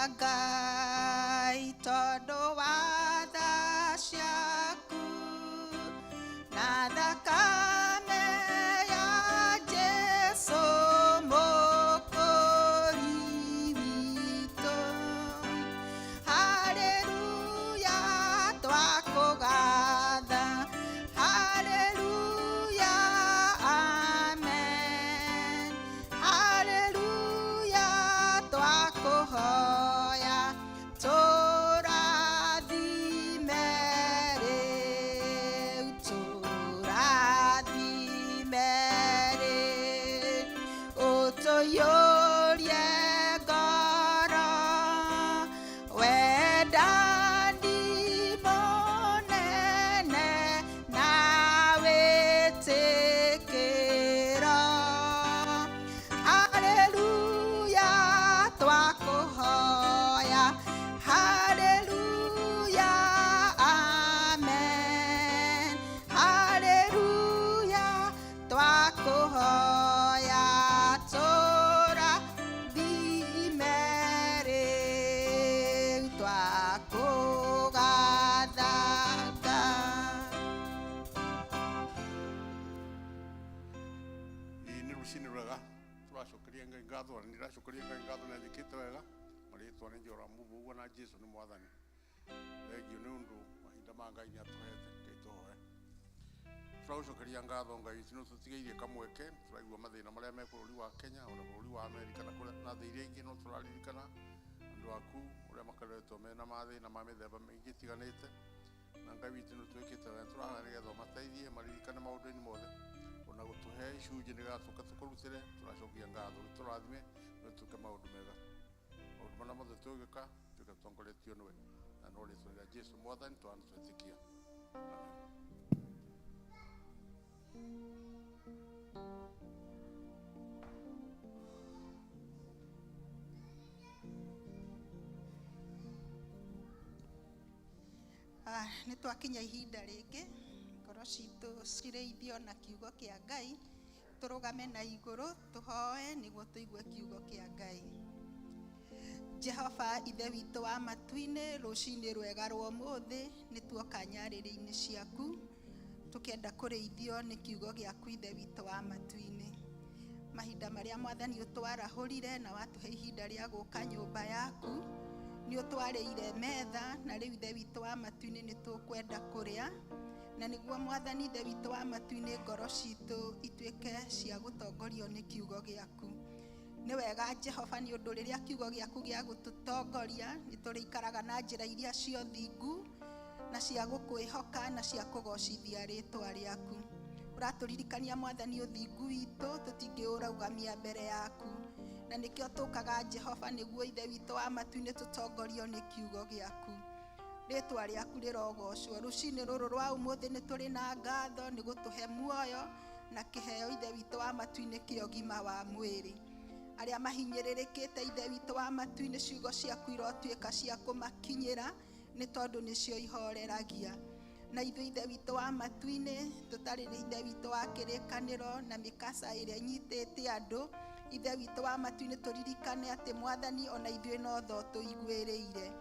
Ngai tondu wa tha ciaku na thakame ya Jesu Mukuri witu. Haleluya, twakugatha. Haleluya, amen. Haleluya, twakuhoya turathime riu, turathime riu, utuyurie ngoro wendani munene na witikiro. Haleluya, twakuhoya. Haleluya, amen. Haleluya, twakuhoya turathime riu, twakugatha Nĩ rũcinĩ rwega tũracokeria Ngai ngatho na nĩndĩracokeria Ngai ngatho na njĩkĩte wega marĩtwa nĩ njora mũmbu ũguo na Jesu nĩ Mwathani. Thengio nĩ ũndũ mahinda ma Ngai nĩ atũhete Ngai tũhoe. Tũracokeria ngatho Ngai witũ nĩ ũtũtigĩirie kamweke. Tũraigua mathĩna marĩa me bũrũri wa Kenya ona bũrũri wa Amerika na thĩ iria ingĩ, no tũraririkana andũ aku ũrĩa makoretwo mena mathĩna ma mĩthemba mĩingĩ ĩtiganĩte, na Ngai witũ nĩ ũtwĩkĩte wega. Tũrahana nĩgetha ũmateithie maririkane maũndũ-inĩ mothe, ona gũtũhe icunjĩ nĩgetha tũka tũkũrutĩre. Tũracokia ngatho tũrathime nĩ tũke maũndũ mega, maũndũ marĩa mothe tũgĩka tuĩke tũtongoretio nĩwe, na no rĩtwa rĩa Jesu Mwathani twahana twetĩkia, amen. Nĩ twakinya ihinda rĩngĩ ngoro citũ cirĩithio na kiugo kĩa Ngai. Tũrũgame na igũrũ tũhoe nĩguo tũigue kiugo kĩa Ngai. Jehova Ithe witũ wa matu-inĩ, rũcinĩ rwega rwa ũmũthĩ nĩ tuoka nyarĩrĩ-inĩ ciaku tũkĩenda kũrĩithio nĩ kiugo gĩaku Ithe witũ wa matu-inĩ. Mahinda marĩa Mwathani ũtwarahũrire na watũhe ihinda rĩa gũka nyũmba yaku, nĩ ũtwarĩire metha, na rĩu Ithe witũ wa matu-inĩ nĩ tũkwenda kũrĩa, na nĩguo Mwathani Ithe witũ wa matu-inĩ ngoro citũ ituĩke cia gũtongorio nĩ kiugo gĩaku. Nĩ wega Jehova nĩ ũndũ rĩrĩa kiugo gĩaku gĩa gũtũtongoria nĩ tũrĩikaraga na njĩra iria cia ũthingu na cia gũkwĩhoka na cia kũgocithia rĩtwa rĩaku. Ũratũririkania Mwathani ũthingu witũ tũtingĩũraugamia mbere yaku, na nĩkĩo tũkaga Jehova nĩguo Ithe witũ wa matu-inĩ tũtongorio nĩ kiugo gĩaku. Rĩtwa rĩaku rĩrogocwo. Rũcinĩ rũrũ rwa ũmũthĩ nĩ tũrĩ na ngatho nĩ gũtũhe muoyo na kĩheo Ithe witũ wa matu-inĩ kĩa ũgima wa mwĩrĩ. Arĩa mahinyĩrĩrĩkĩte Ithe witũ wa matu-inĩ, ciugo ciaku irotuĩka cia kũmakinyĩra nĩ tondũ nĩcio ihoreragia. Na ithuĩ Ithe witũ wa matu-inĩ tũtarĩ Ithe witũ wa kĩrĩkanĩro na mĩkasa ĩrĩa inyitĩte andũ, Ithe witũ wa matu-inĩ tũririkane atĩ Mwathani ona ithuĩ no tho tũiguĩrĩire.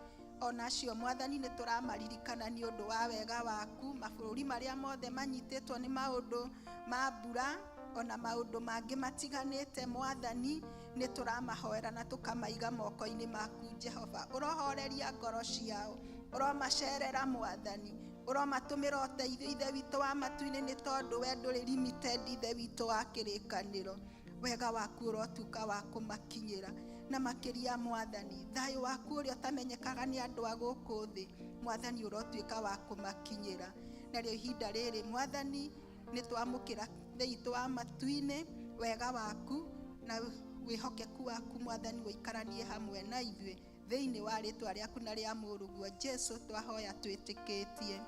Ona acio Mwathani nĩ tũramaririkana nĩ ũndũ wa wega waku. Mabũrũri marĩa mothe manyitĩtwo nĩ maũndũ ma mbura ona maũndũ mangĩ matiganĩte Mwathani, nĩ tũramahoera na tũkamaiga moko-inĩ maku Jehova. Ũrohoreria ngoro ciao, ũromacerera Mwathani, ũromatũmĩra ũteithio Ithe witũ wa matu-inĩ, nĩ tondũ we ndũrĩ limited Ithe witũ wa kĩrĩkanĩro. Wega waku ũrotuĩka wa kũmakinyĩra na makĩria Mwathani, thayũ waku ũrĩa ũtamenyekaga nĩ andũ a gũkũ thĩ, Mwathani ũrotuĩka wa kũmakinyĩra. Narĩo ihinda rĩrĩ Mwathani nĩ twamũkĩra thĩitũ wa matu-inĩ wega waku na wĩhokeku waku Mwathani wĩikaranie hamwe na ithuĩ thĩinĩ wa rĩtwa rĩaku na rĩa mũrũguo Jesu twahoya twĩtĩkĩtie,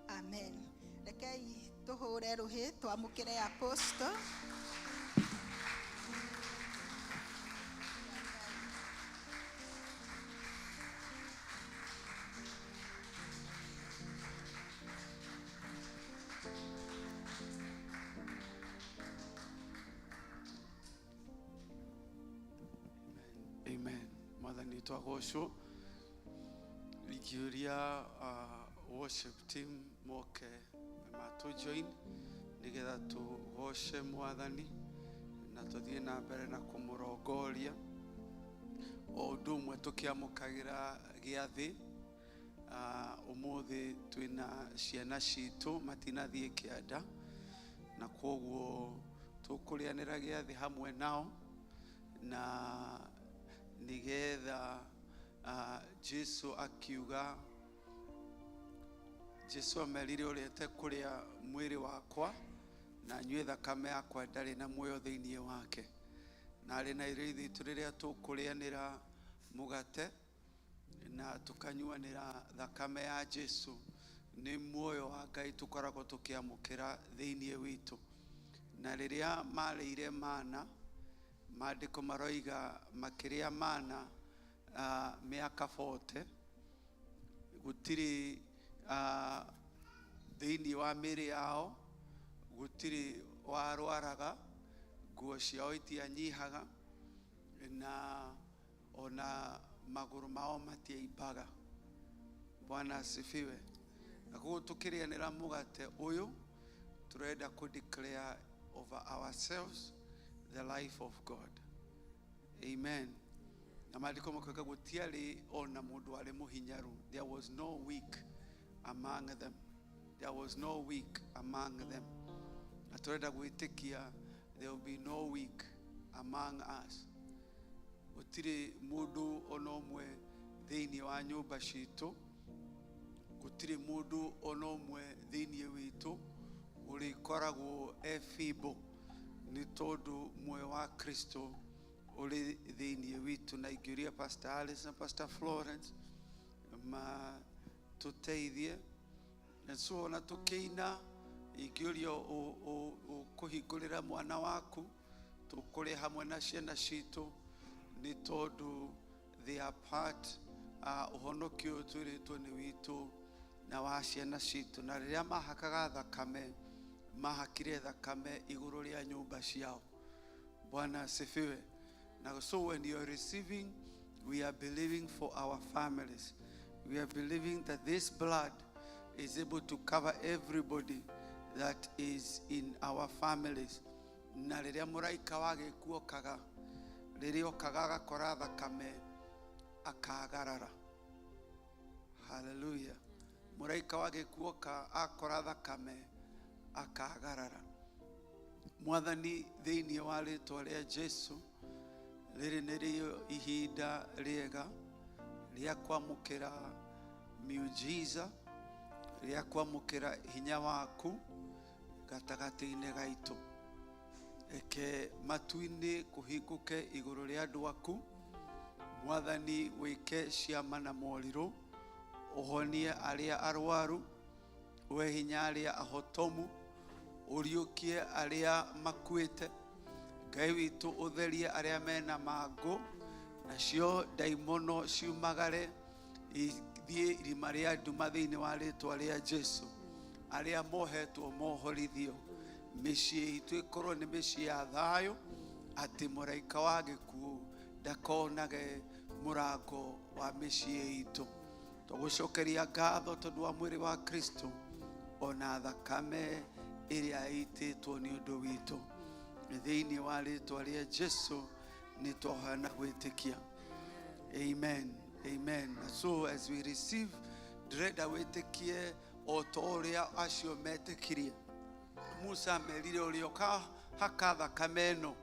amen. Rekei tũhũre rũhĩ twamũkĩre apostle. Amen. Mwathani twagocwo likiuria worship team moke matu join nigetha tugoce Mwathani na tuthie na mbere na kumurongoria o undu umwe tukiamukagira giathi. Umuthi twina ciana citu matinathie kianda na koguo tukurianira giathi hamwe nao na nigetha Jesu akiuga, Jesu amerire urete kuria mwiri wakwa na nyue thakame yakwa ndari na muoyo thiini wake. Na ari na irio ithu riria tukurianira mugate na tukanyuanira thakame ya Jesu ni muoyo wa Ngai tukoragwo tukiamukira thiini witu. Na riria marĩire mana maandĩko maroiga makĩrĩa mana mĩaka 40 gũtirĩ thĩinĩ wa mĩĩrĩ yao gũtirĩ warwaraga, nguo ciao itianyihaga na ona magũrũ mao matiaimbaga. Bwana asifiwe. Na koguo tukĩrĩanĩra mũgate ũyũ turenda ku declare over ourselves the life of God. Amen. Na maandĩko makoiga gũtiarĩ ona mũndũ warĩ mũhinyaru. There was no weak among them. There was no weak among them. Na turenda gwĩtĩkia there will be no weak among us. Gũtirĩ mũndũ ona ũmwe thĩinĩ wa nyũmba citũ, gũtirĩ mũndũ ona ũmwe thĩinĩ witũ ũrĩkoragwo feeble ni tondu muoyo wa Kristo uri thiini witu. Na ingĩũria Pastor Alice na Pastor Florence ma tuteithie na so na tukĩina. Ingĩũria kũhingũrĩra mwana waku tukũrĩ hamwe na ciana citũ ni tondu they are part ũhonokio twĩrĩtwo nĩ witũ na wa ciana citũ. Na rĩrĩa mahakaga thakame mahakire thakame iguru ria nyumba ciao. Bwana asifiwe. Now so when you are receiving, we are believing for our families. We are believing that this blood is able to cover everybody that is in our families. Na rĩrĩa mũraika wa gĩkuũ okaga, rĩrĩa okaga agakora thakame akagarara. Hallelujah. Mũraika wa gĩkuũ oka akora thakame akagarara. Mwathani thĩinĩ wa rĩtwa rĩa Jesu, rĩrĩ nĩrĩo ihinda rĩega rĩa kwamũkĩra miujiza, rĩa kwamũkĩra hinya waku gatagatĩ-inĩ gaitũ. Eke matu-inĩ kũhingũke igũrũ rĩa andũ aku. Mwathani wĩke ciama na morirũ, ũhonie arĩa arwaru, we hinya arĩa ahotomu, ũriũkie arĩa makuĩte. Ngai witũ ũtherie arĩa mena mangũ, nacio ndaimono ciumagare ithiĩ irima rĩa nduma thĩinĩ wa rĩtwa rĩa Jesu. Arĩa mohetwo mohorithio, mĩciĩ itũ ĩkorwo nĩ mĩciĩ ya thayũ, atĩ mũraika wa gĩkuũ ndakonage mũrango wa mĩciĩ itũ. Tũgũcokeria ngatho tondũ wa mwĩrĩ wa Kristo ona thakame ĩrĩa ĩitĩtwo nĩ ũndũ witũ. Thĩinĩ wa rĩtwa rĩa Jesu nĩ twahoya na gwĩtĩkia. Amen. Amen. So as we receive, ndĩrenda wĩtĩkie o ta ũrĩa acio metĩkirie. Musa merire ũrĩa ũkahaka thakame ĩno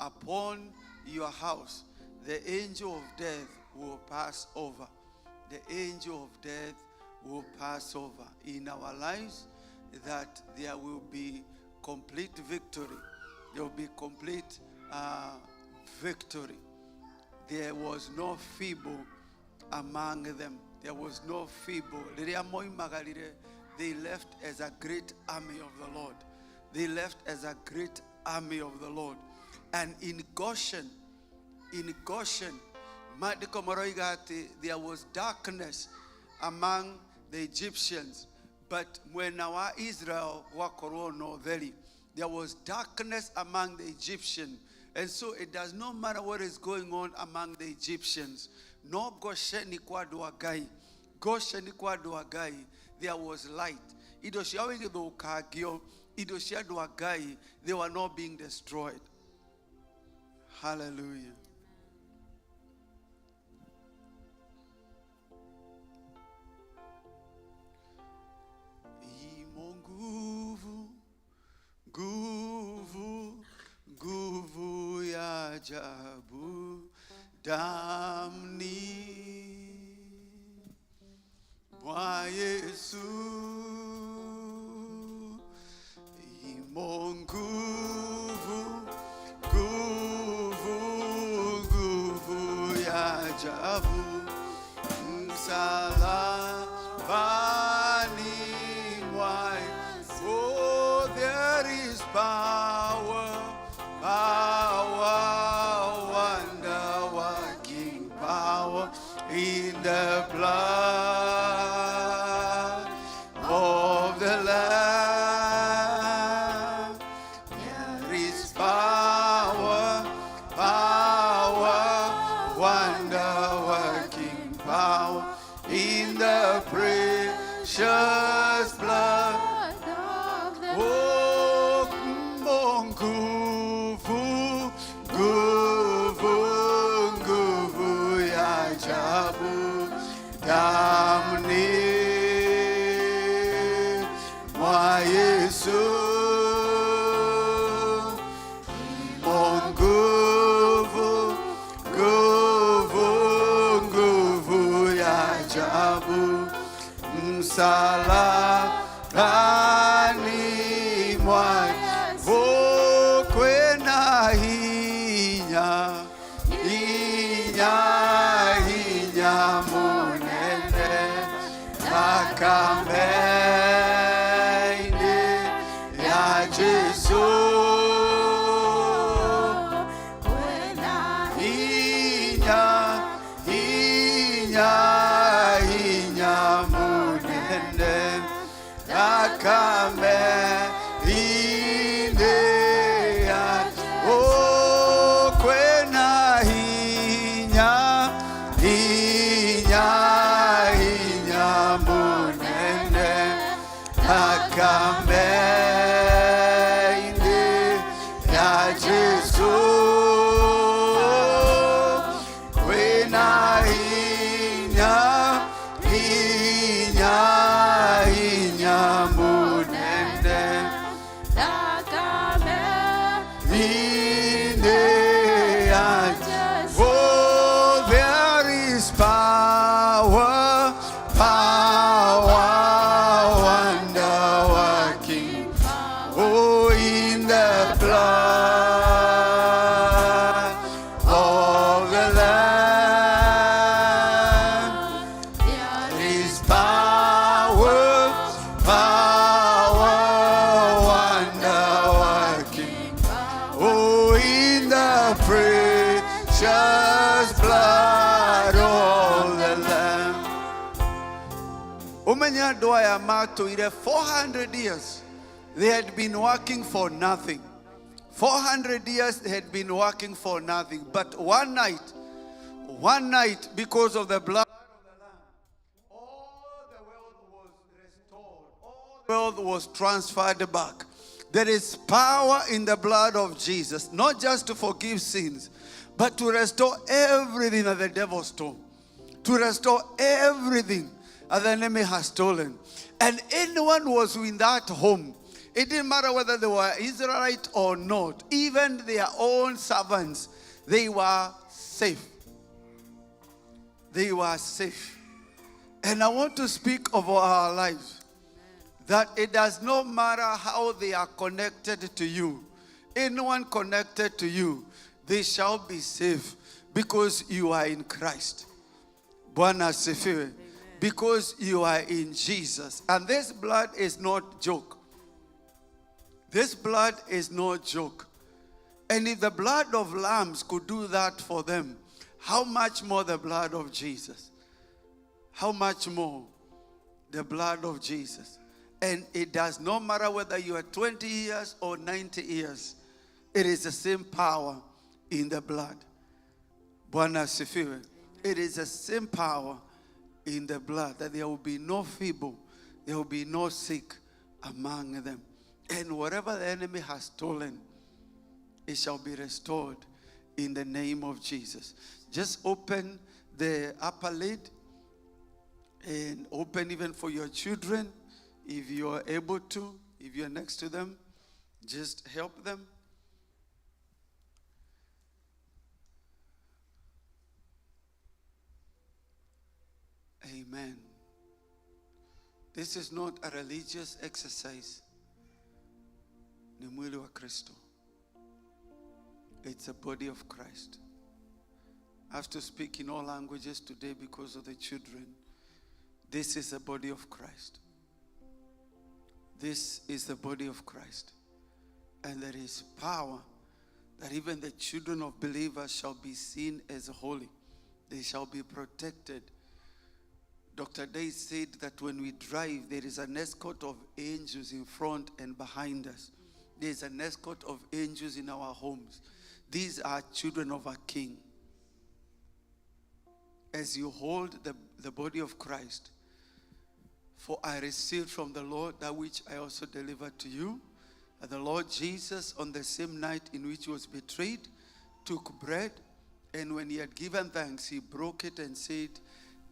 upon your house, the angel of death will pass over. The angel of death will pass over in our lives that there will be complete victory. There will be complete victory. There was no feeble among them. There was no feeble. They left as a great army of the Lord. They left as a great army of the Lord. And in Goshen, there was darkness among the Egyptians. But when our Israel there was darkness among the Egyptians. And so it does not matter what is going on among the Egyptians. No Goshen Ikwaduagai. Goshen Ikwaduagai. There was light. They were not being destroyed. Hallelujah. Nguvu ya ajabu damni mwa Yesu, imo nguvu ya ajabu msalabani mwa Yesu. Oh, there is power, wonder-working power in the blood of the Lamb. There is power, wonder-working power in the precious blood. Oh, nguvu ya ajabu damni mwa Yesu. Nguvu ya ajabu msalabani mwa Yesu. Kwena hinya munene akambeine ya Jesu. Kwena hinya munene akambeine ya Jesu. Oh, kwena hinya munene akambeine ya Jesu. Kwena hinya munene akambeine ya Jesu. Oh, there is power, wonder-working. Oh, in the blood of the Lamb. There is power, wonder-working. Oh, in the precious blood of the Lamb. Umenya doa ya matuire 400 years. They had been working for nothing. 400 years they had been working for nothing. But one night, because of the blood of the Lamb, all the wealth was restored. All the wealth was transferred back. There is power in the blood of Jesus, not just to forgive sins, but to restore everything that the devil stole. To restore everything that the enemy has stolen. And anyone who was in that home, it didn't matter whether they were Israelite or not, even their own servants, they were safe. They were safe. And I want to speak of our lives, that it does not matter how they are connected to you. Anyone connected to you, they shall be saved because you are in Christ. Bwana asifiwe. Because you are in Jesus. And this blood is not joke. This blood is no joke. And if the blood of lambs could do that for them, how much more the blood of Jesus? How much more the blood of Jesus? And it does not matter whether you are 20 years or 90 years. It is the same power in the blood. Bwana asifiwe. It is the same power in the blood, that there will be no feeble, there will be no sick among them. And whatever the enemy has stolen, it shall be restored in the name of Jesus. Just open the upper lid and open even for your children if you are able to. If you're next to them, just help them. Amen. This is not a religious exercise. Ni mwili wa Kristo. It's a body of Christ. I have to speak in all languages today because of the children. This is the body of Christ. This is the body of Christ. And there is power that even the children of believers shall be seen as holy. They shall be protected. Dr. Day said that when we drive, there is an escort of angels in front and behind us. There is an escort of angels in our homes. These are children of a king. As you hold the body of Christ, for I received from the Lord that which I also delivered to you. The Lord Jesus, on the same night in which he was betrayed, took bread, and when he had given thanks, he broke it and said,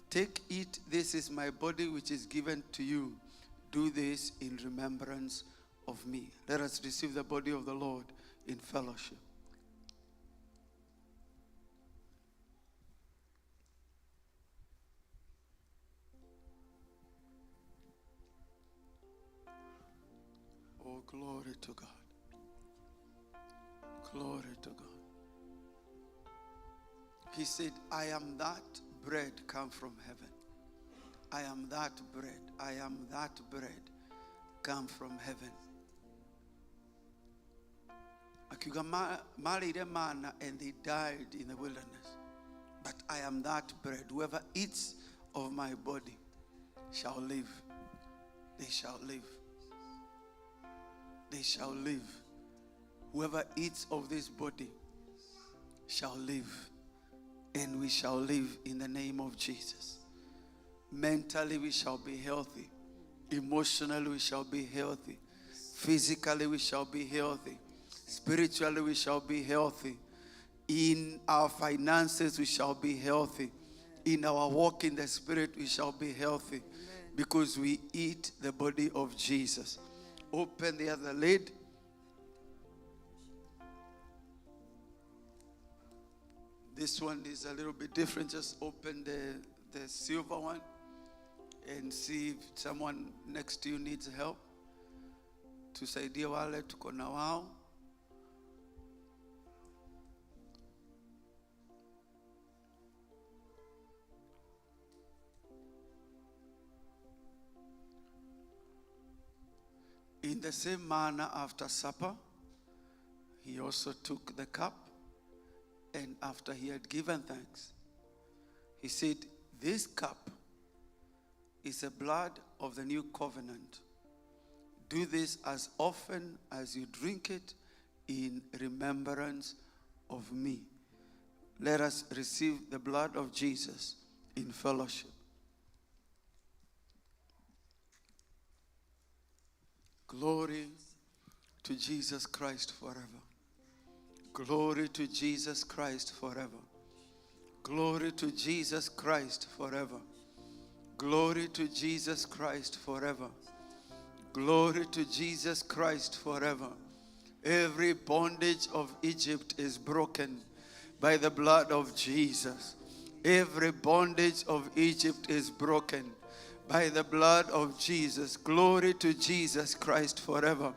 "Take, eat, this is my body which is given to you. Do this in remembrance of me." Let us receive the body of the Lord in fellowship. Oh, glory to God. Glory to God. He said, "I am that bread come from heaven. I am that bread. I am that bread come from heaven." Akiuga marire manna and they died in the wilderness. But I am that bread. Whoever eats of my body shall live. They shall live. They shall live. Whoever eats of this body shall live. And we shall live in the name of Jesus. Mentally we shall be healthy. Emotionally we shall be healthy. Physically we shall be healthy. Spiritually we shall be healthy. In our finances we shall be healthy. In our walk in the Spirit we shall be healthy. Because we eat the body of Jesus. Open the other lid. This one is a little bit different. Just open the silver one and see if someone next to you needs help. Tusaidia wale tuko na wao. In the same manner, after supper, he also took the cup, and after he had given thanks, he said, "This cup is the blood of the new covenant. Do this as often as you drink it in remembrance of me." Let us receive the blood of Jesus in fellowship. Glory to Jesus Christ forever. Glory to Jesus Christ forever. Glory to Jesus Christ forever. Glory to Jesus Christ forever. Glory to Jesus Christ forever. Every bondage of Egypt is broken by the blood of Jesus. Every bondage of Egypt is broken by the blood of Jesus. Glory to Jesus Christ forever.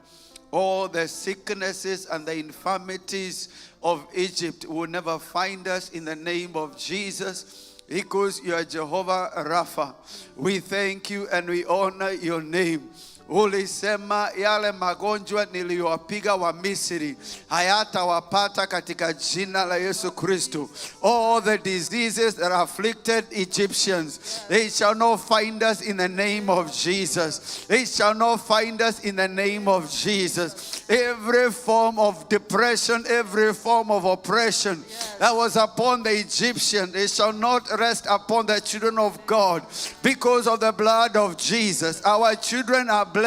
All the sicknesses and the infirmities of Egypt will never find us in the name of Jesus, because you are Jehovah Rapha. We thank you and we honor your name. Ulisema yale magonjwa niliyowapiga wa Misri hayatawapata katika jina la Yesu Kristo. All the diseases that afflicted Egyptians, they shall not find us in the name of Jesus. They shall not find us in the name of Jesus. Every form of depression, every form of oppression that was upon the Egyptians, they shall not rest upon the children of God, because of the blood of Jesus. Our children are blessed.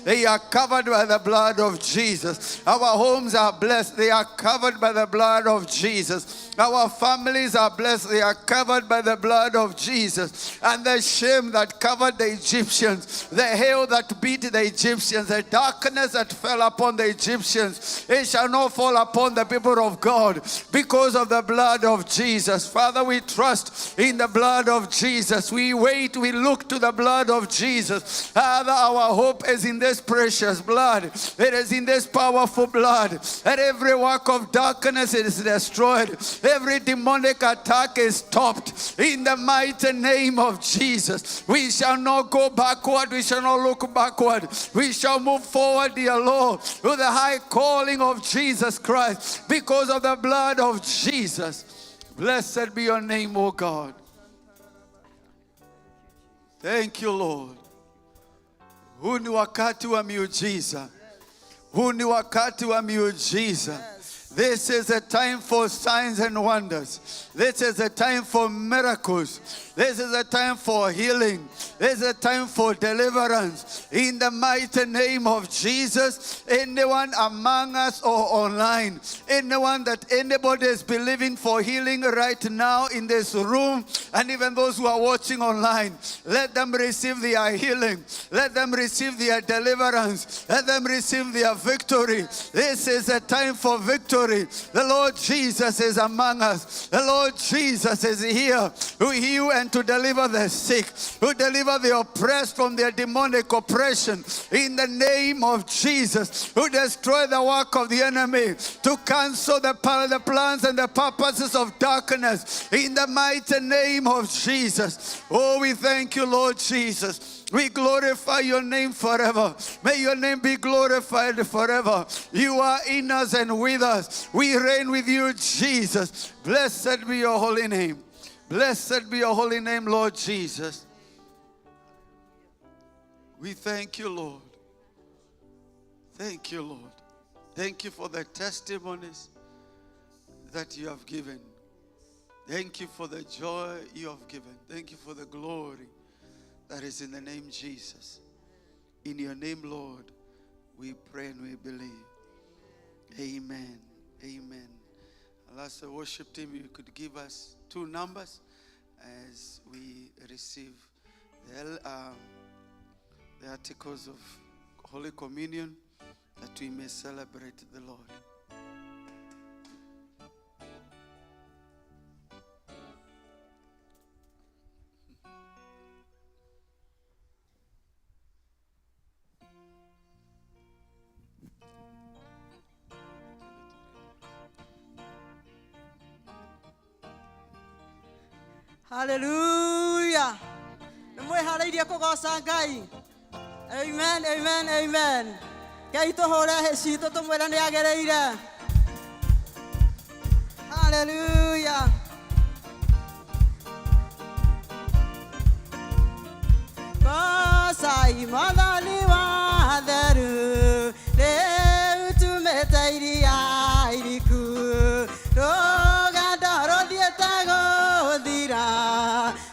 They are covered by the blood of Jesus. Our homes are blessed. They are covered by the blood of Jesus. Our families are blessed. They are covered by the blood of Jesus. And the shame that covered the Egyptians, the hail that beat the Egyptians, the darkness that fell upon the Egyptians, it shall not fall upon the people of God, because of the blood of Jesus. Father, we trust in the blood of Jesus. We wait, we look to the blood of Jesus. Father, our hope is in this precious blood. It is in this powerful blood that every work of darkness is destroyed. Every demonic attack is stopped in the mighty name of Jesus. We shall not go backward. We shall not look backward. We shall move forward, dear Lord, to the high calling of Jesus Christ, because of the blood of Jesus. Blessed be your name, O God. Thank you, Lord. Huu ni wakati wa miujiza. Huu ni wakati wa miujiza. This is a time for signs and wonders. This is a time for miracles. This is a time for healing. This is a time for deliverance. In the mighty name of Jesus, anyone among us or online, anyone that anybody is believing for healing right now in this room, and even those who are watching online, let them receive their healing. Let them receive their deliverance. Let them receive their victory. This is a time for victory. The Lord Jesus is among us. The Lord Jesus is here to heal and to deliver the sick, to deliver the oppressed from their demonic oppression. In the name of Jesus, to destroy the work of the enemy, to cancel the plans and the purposes of darkness. In the mighty name of Jesus. Oh, we thank you, Lord Jesus. We glorify your name forever. May your name be glorified forever. You are in us and with us. We reign with you, Jesus. Blessed be your holy name. Blessed be your holy name, Lord Jesus. We thank you, Lord. Thank you, Lord. Thank you for the testimonies that you have given. Thank you for the joy you have given. Thank you for the glory that is in the name Jesus. In your name, Lord, we pray and we believe. Amen. Amen. And as the worship team, you could give us 2 numbers as we receive the articles of Holy Communion, that we may celebrate the Lord. Hallelujah. Nimweharĩirie kũgoca Ngai. Amen, amen, amen. Ngai tũhũre hĩ citũ tũmwĩre nĩ agĩrĩire. Hallelujah. Gocai Mwathani wa theru, rĩu tumĩte iria iriku. Rũgendo rũthiĩte gũthira,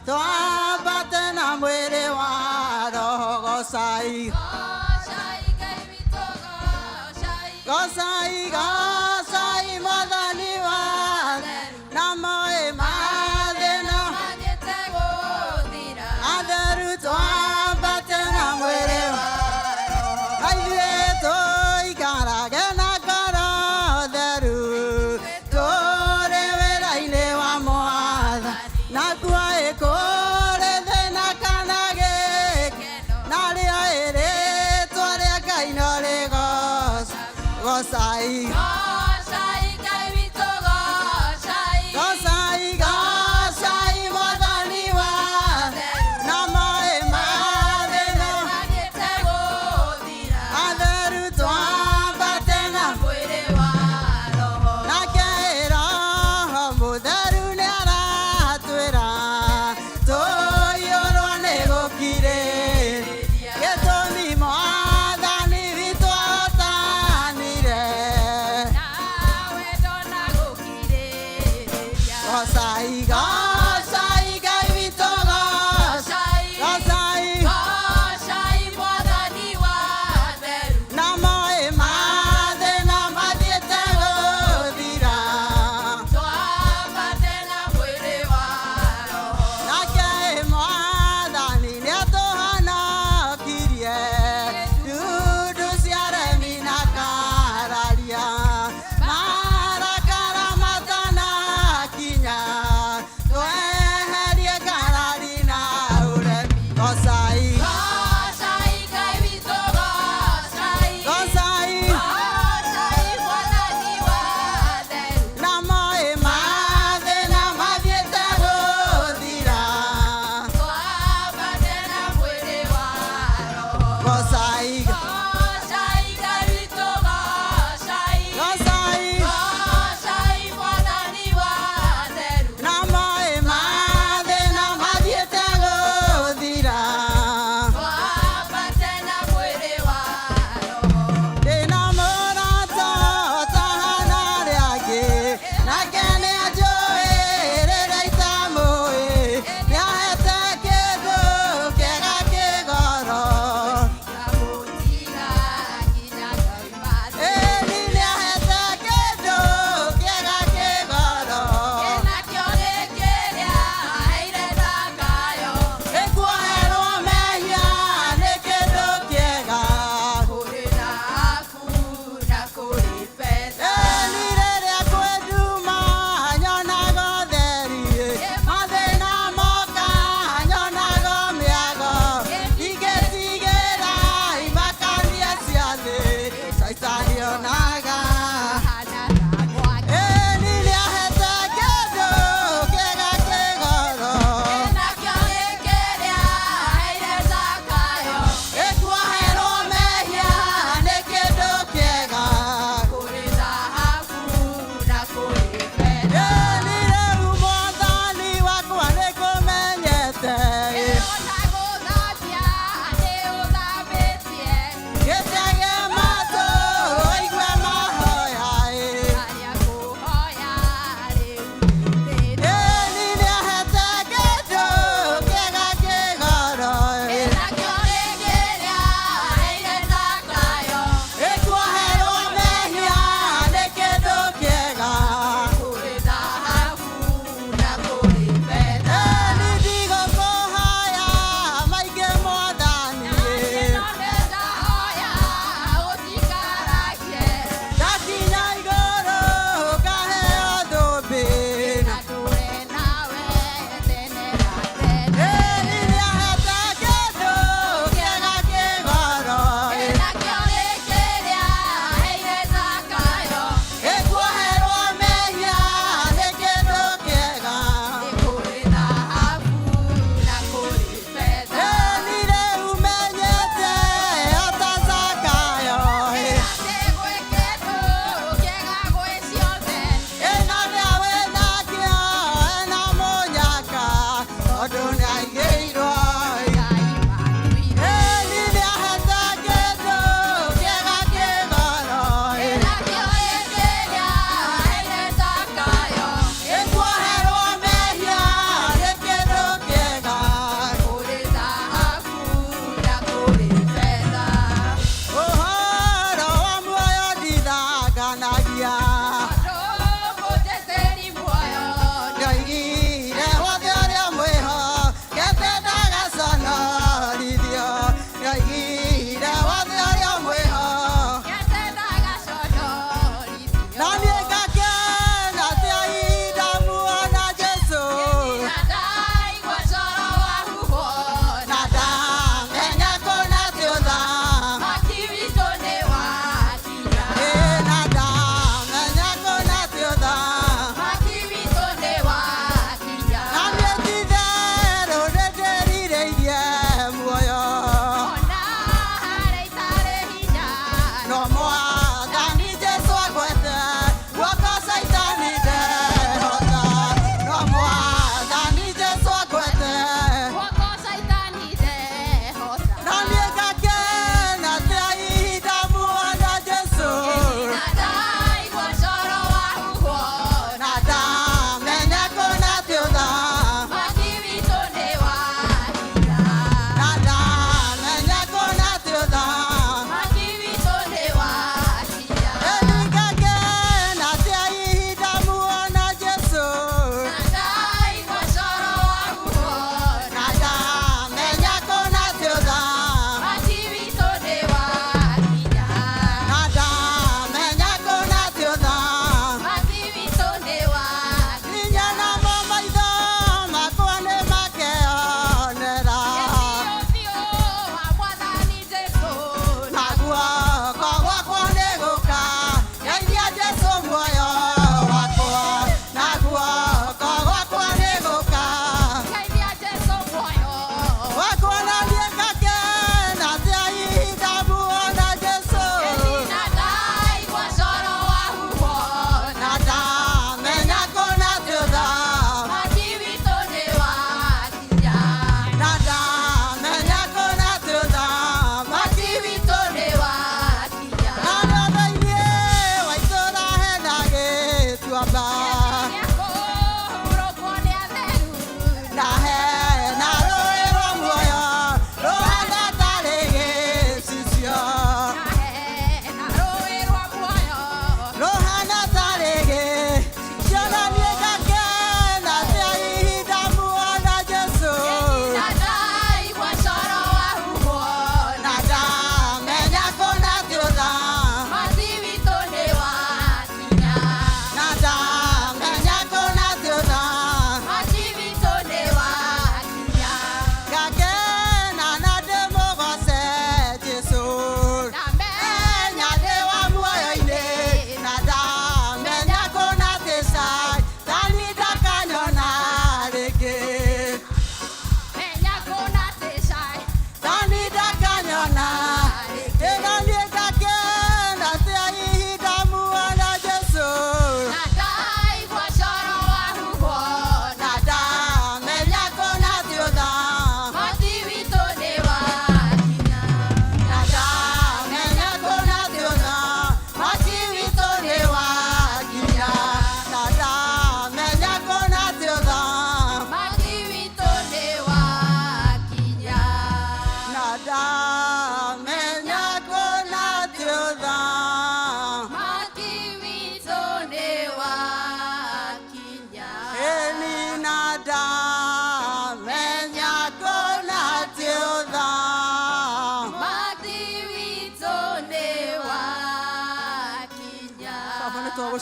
twambate na mwĩrĩ wa Roho. Gocai, gocai, gocai Mwathani wa theru. Gocai, gocai, Ngai witũ gocai, gocai, na moĩ mathĩna mathiĩte gũthira. Nake Mwathani nĩatũhonokirie ndundu cia remi na kararia, marakara matanakinya,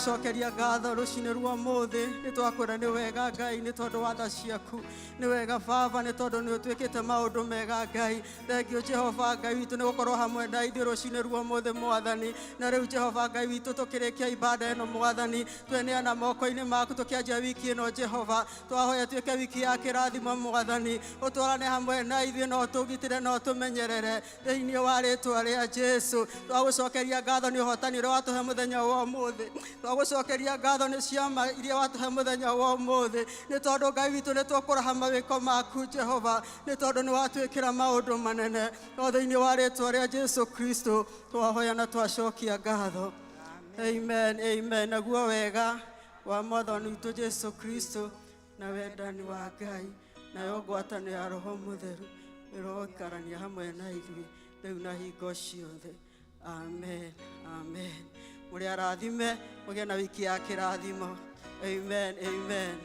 twagucokeria ngatho rucini rwa muthi ni twakwira ni wega Ngai ni tondu wa tha ciaku ni wega Baba ni tondu ni utwikite maundu mega Ngai thengio Jehova Ngai witu ni gukorwo hamwe na ithuĩ rucini rwa muthi Mwathani na riu Jehova Ngai witu tukirikia ibada ino Mwathani tweneana moko-ini maku tukianjia wiki ino Jehova twahoya tuike wiki ya kirathimo Mwathani utwarane hamwe na ithuĩ no tugitire no tumenyerere thiini wa ritwa ria Jesu twagucokeria ngatho ni uhotani uria watuhe muthenya wa umuthi twagucokeria ngatho ni ciama iria watuhe muthenya wa umuthi ni tondu Ngai witu ni twakuraha mawiko maku Jehova ni tondu ni watwikira maundu manene o thiini wa ritwa ria Jesu Kristo twahoya na twacokia ngatho amen amen naguo wega wa mwathani witu Jesu Kristo na wendani wa Ngai nayo ngwatanio ya Roho Mutheru iroikarania hamwe na ithuĩ rĩu na hingo ciothe amen amen mũrĩ arathime mũgĩe na wiki ya kĩrathimo amen amen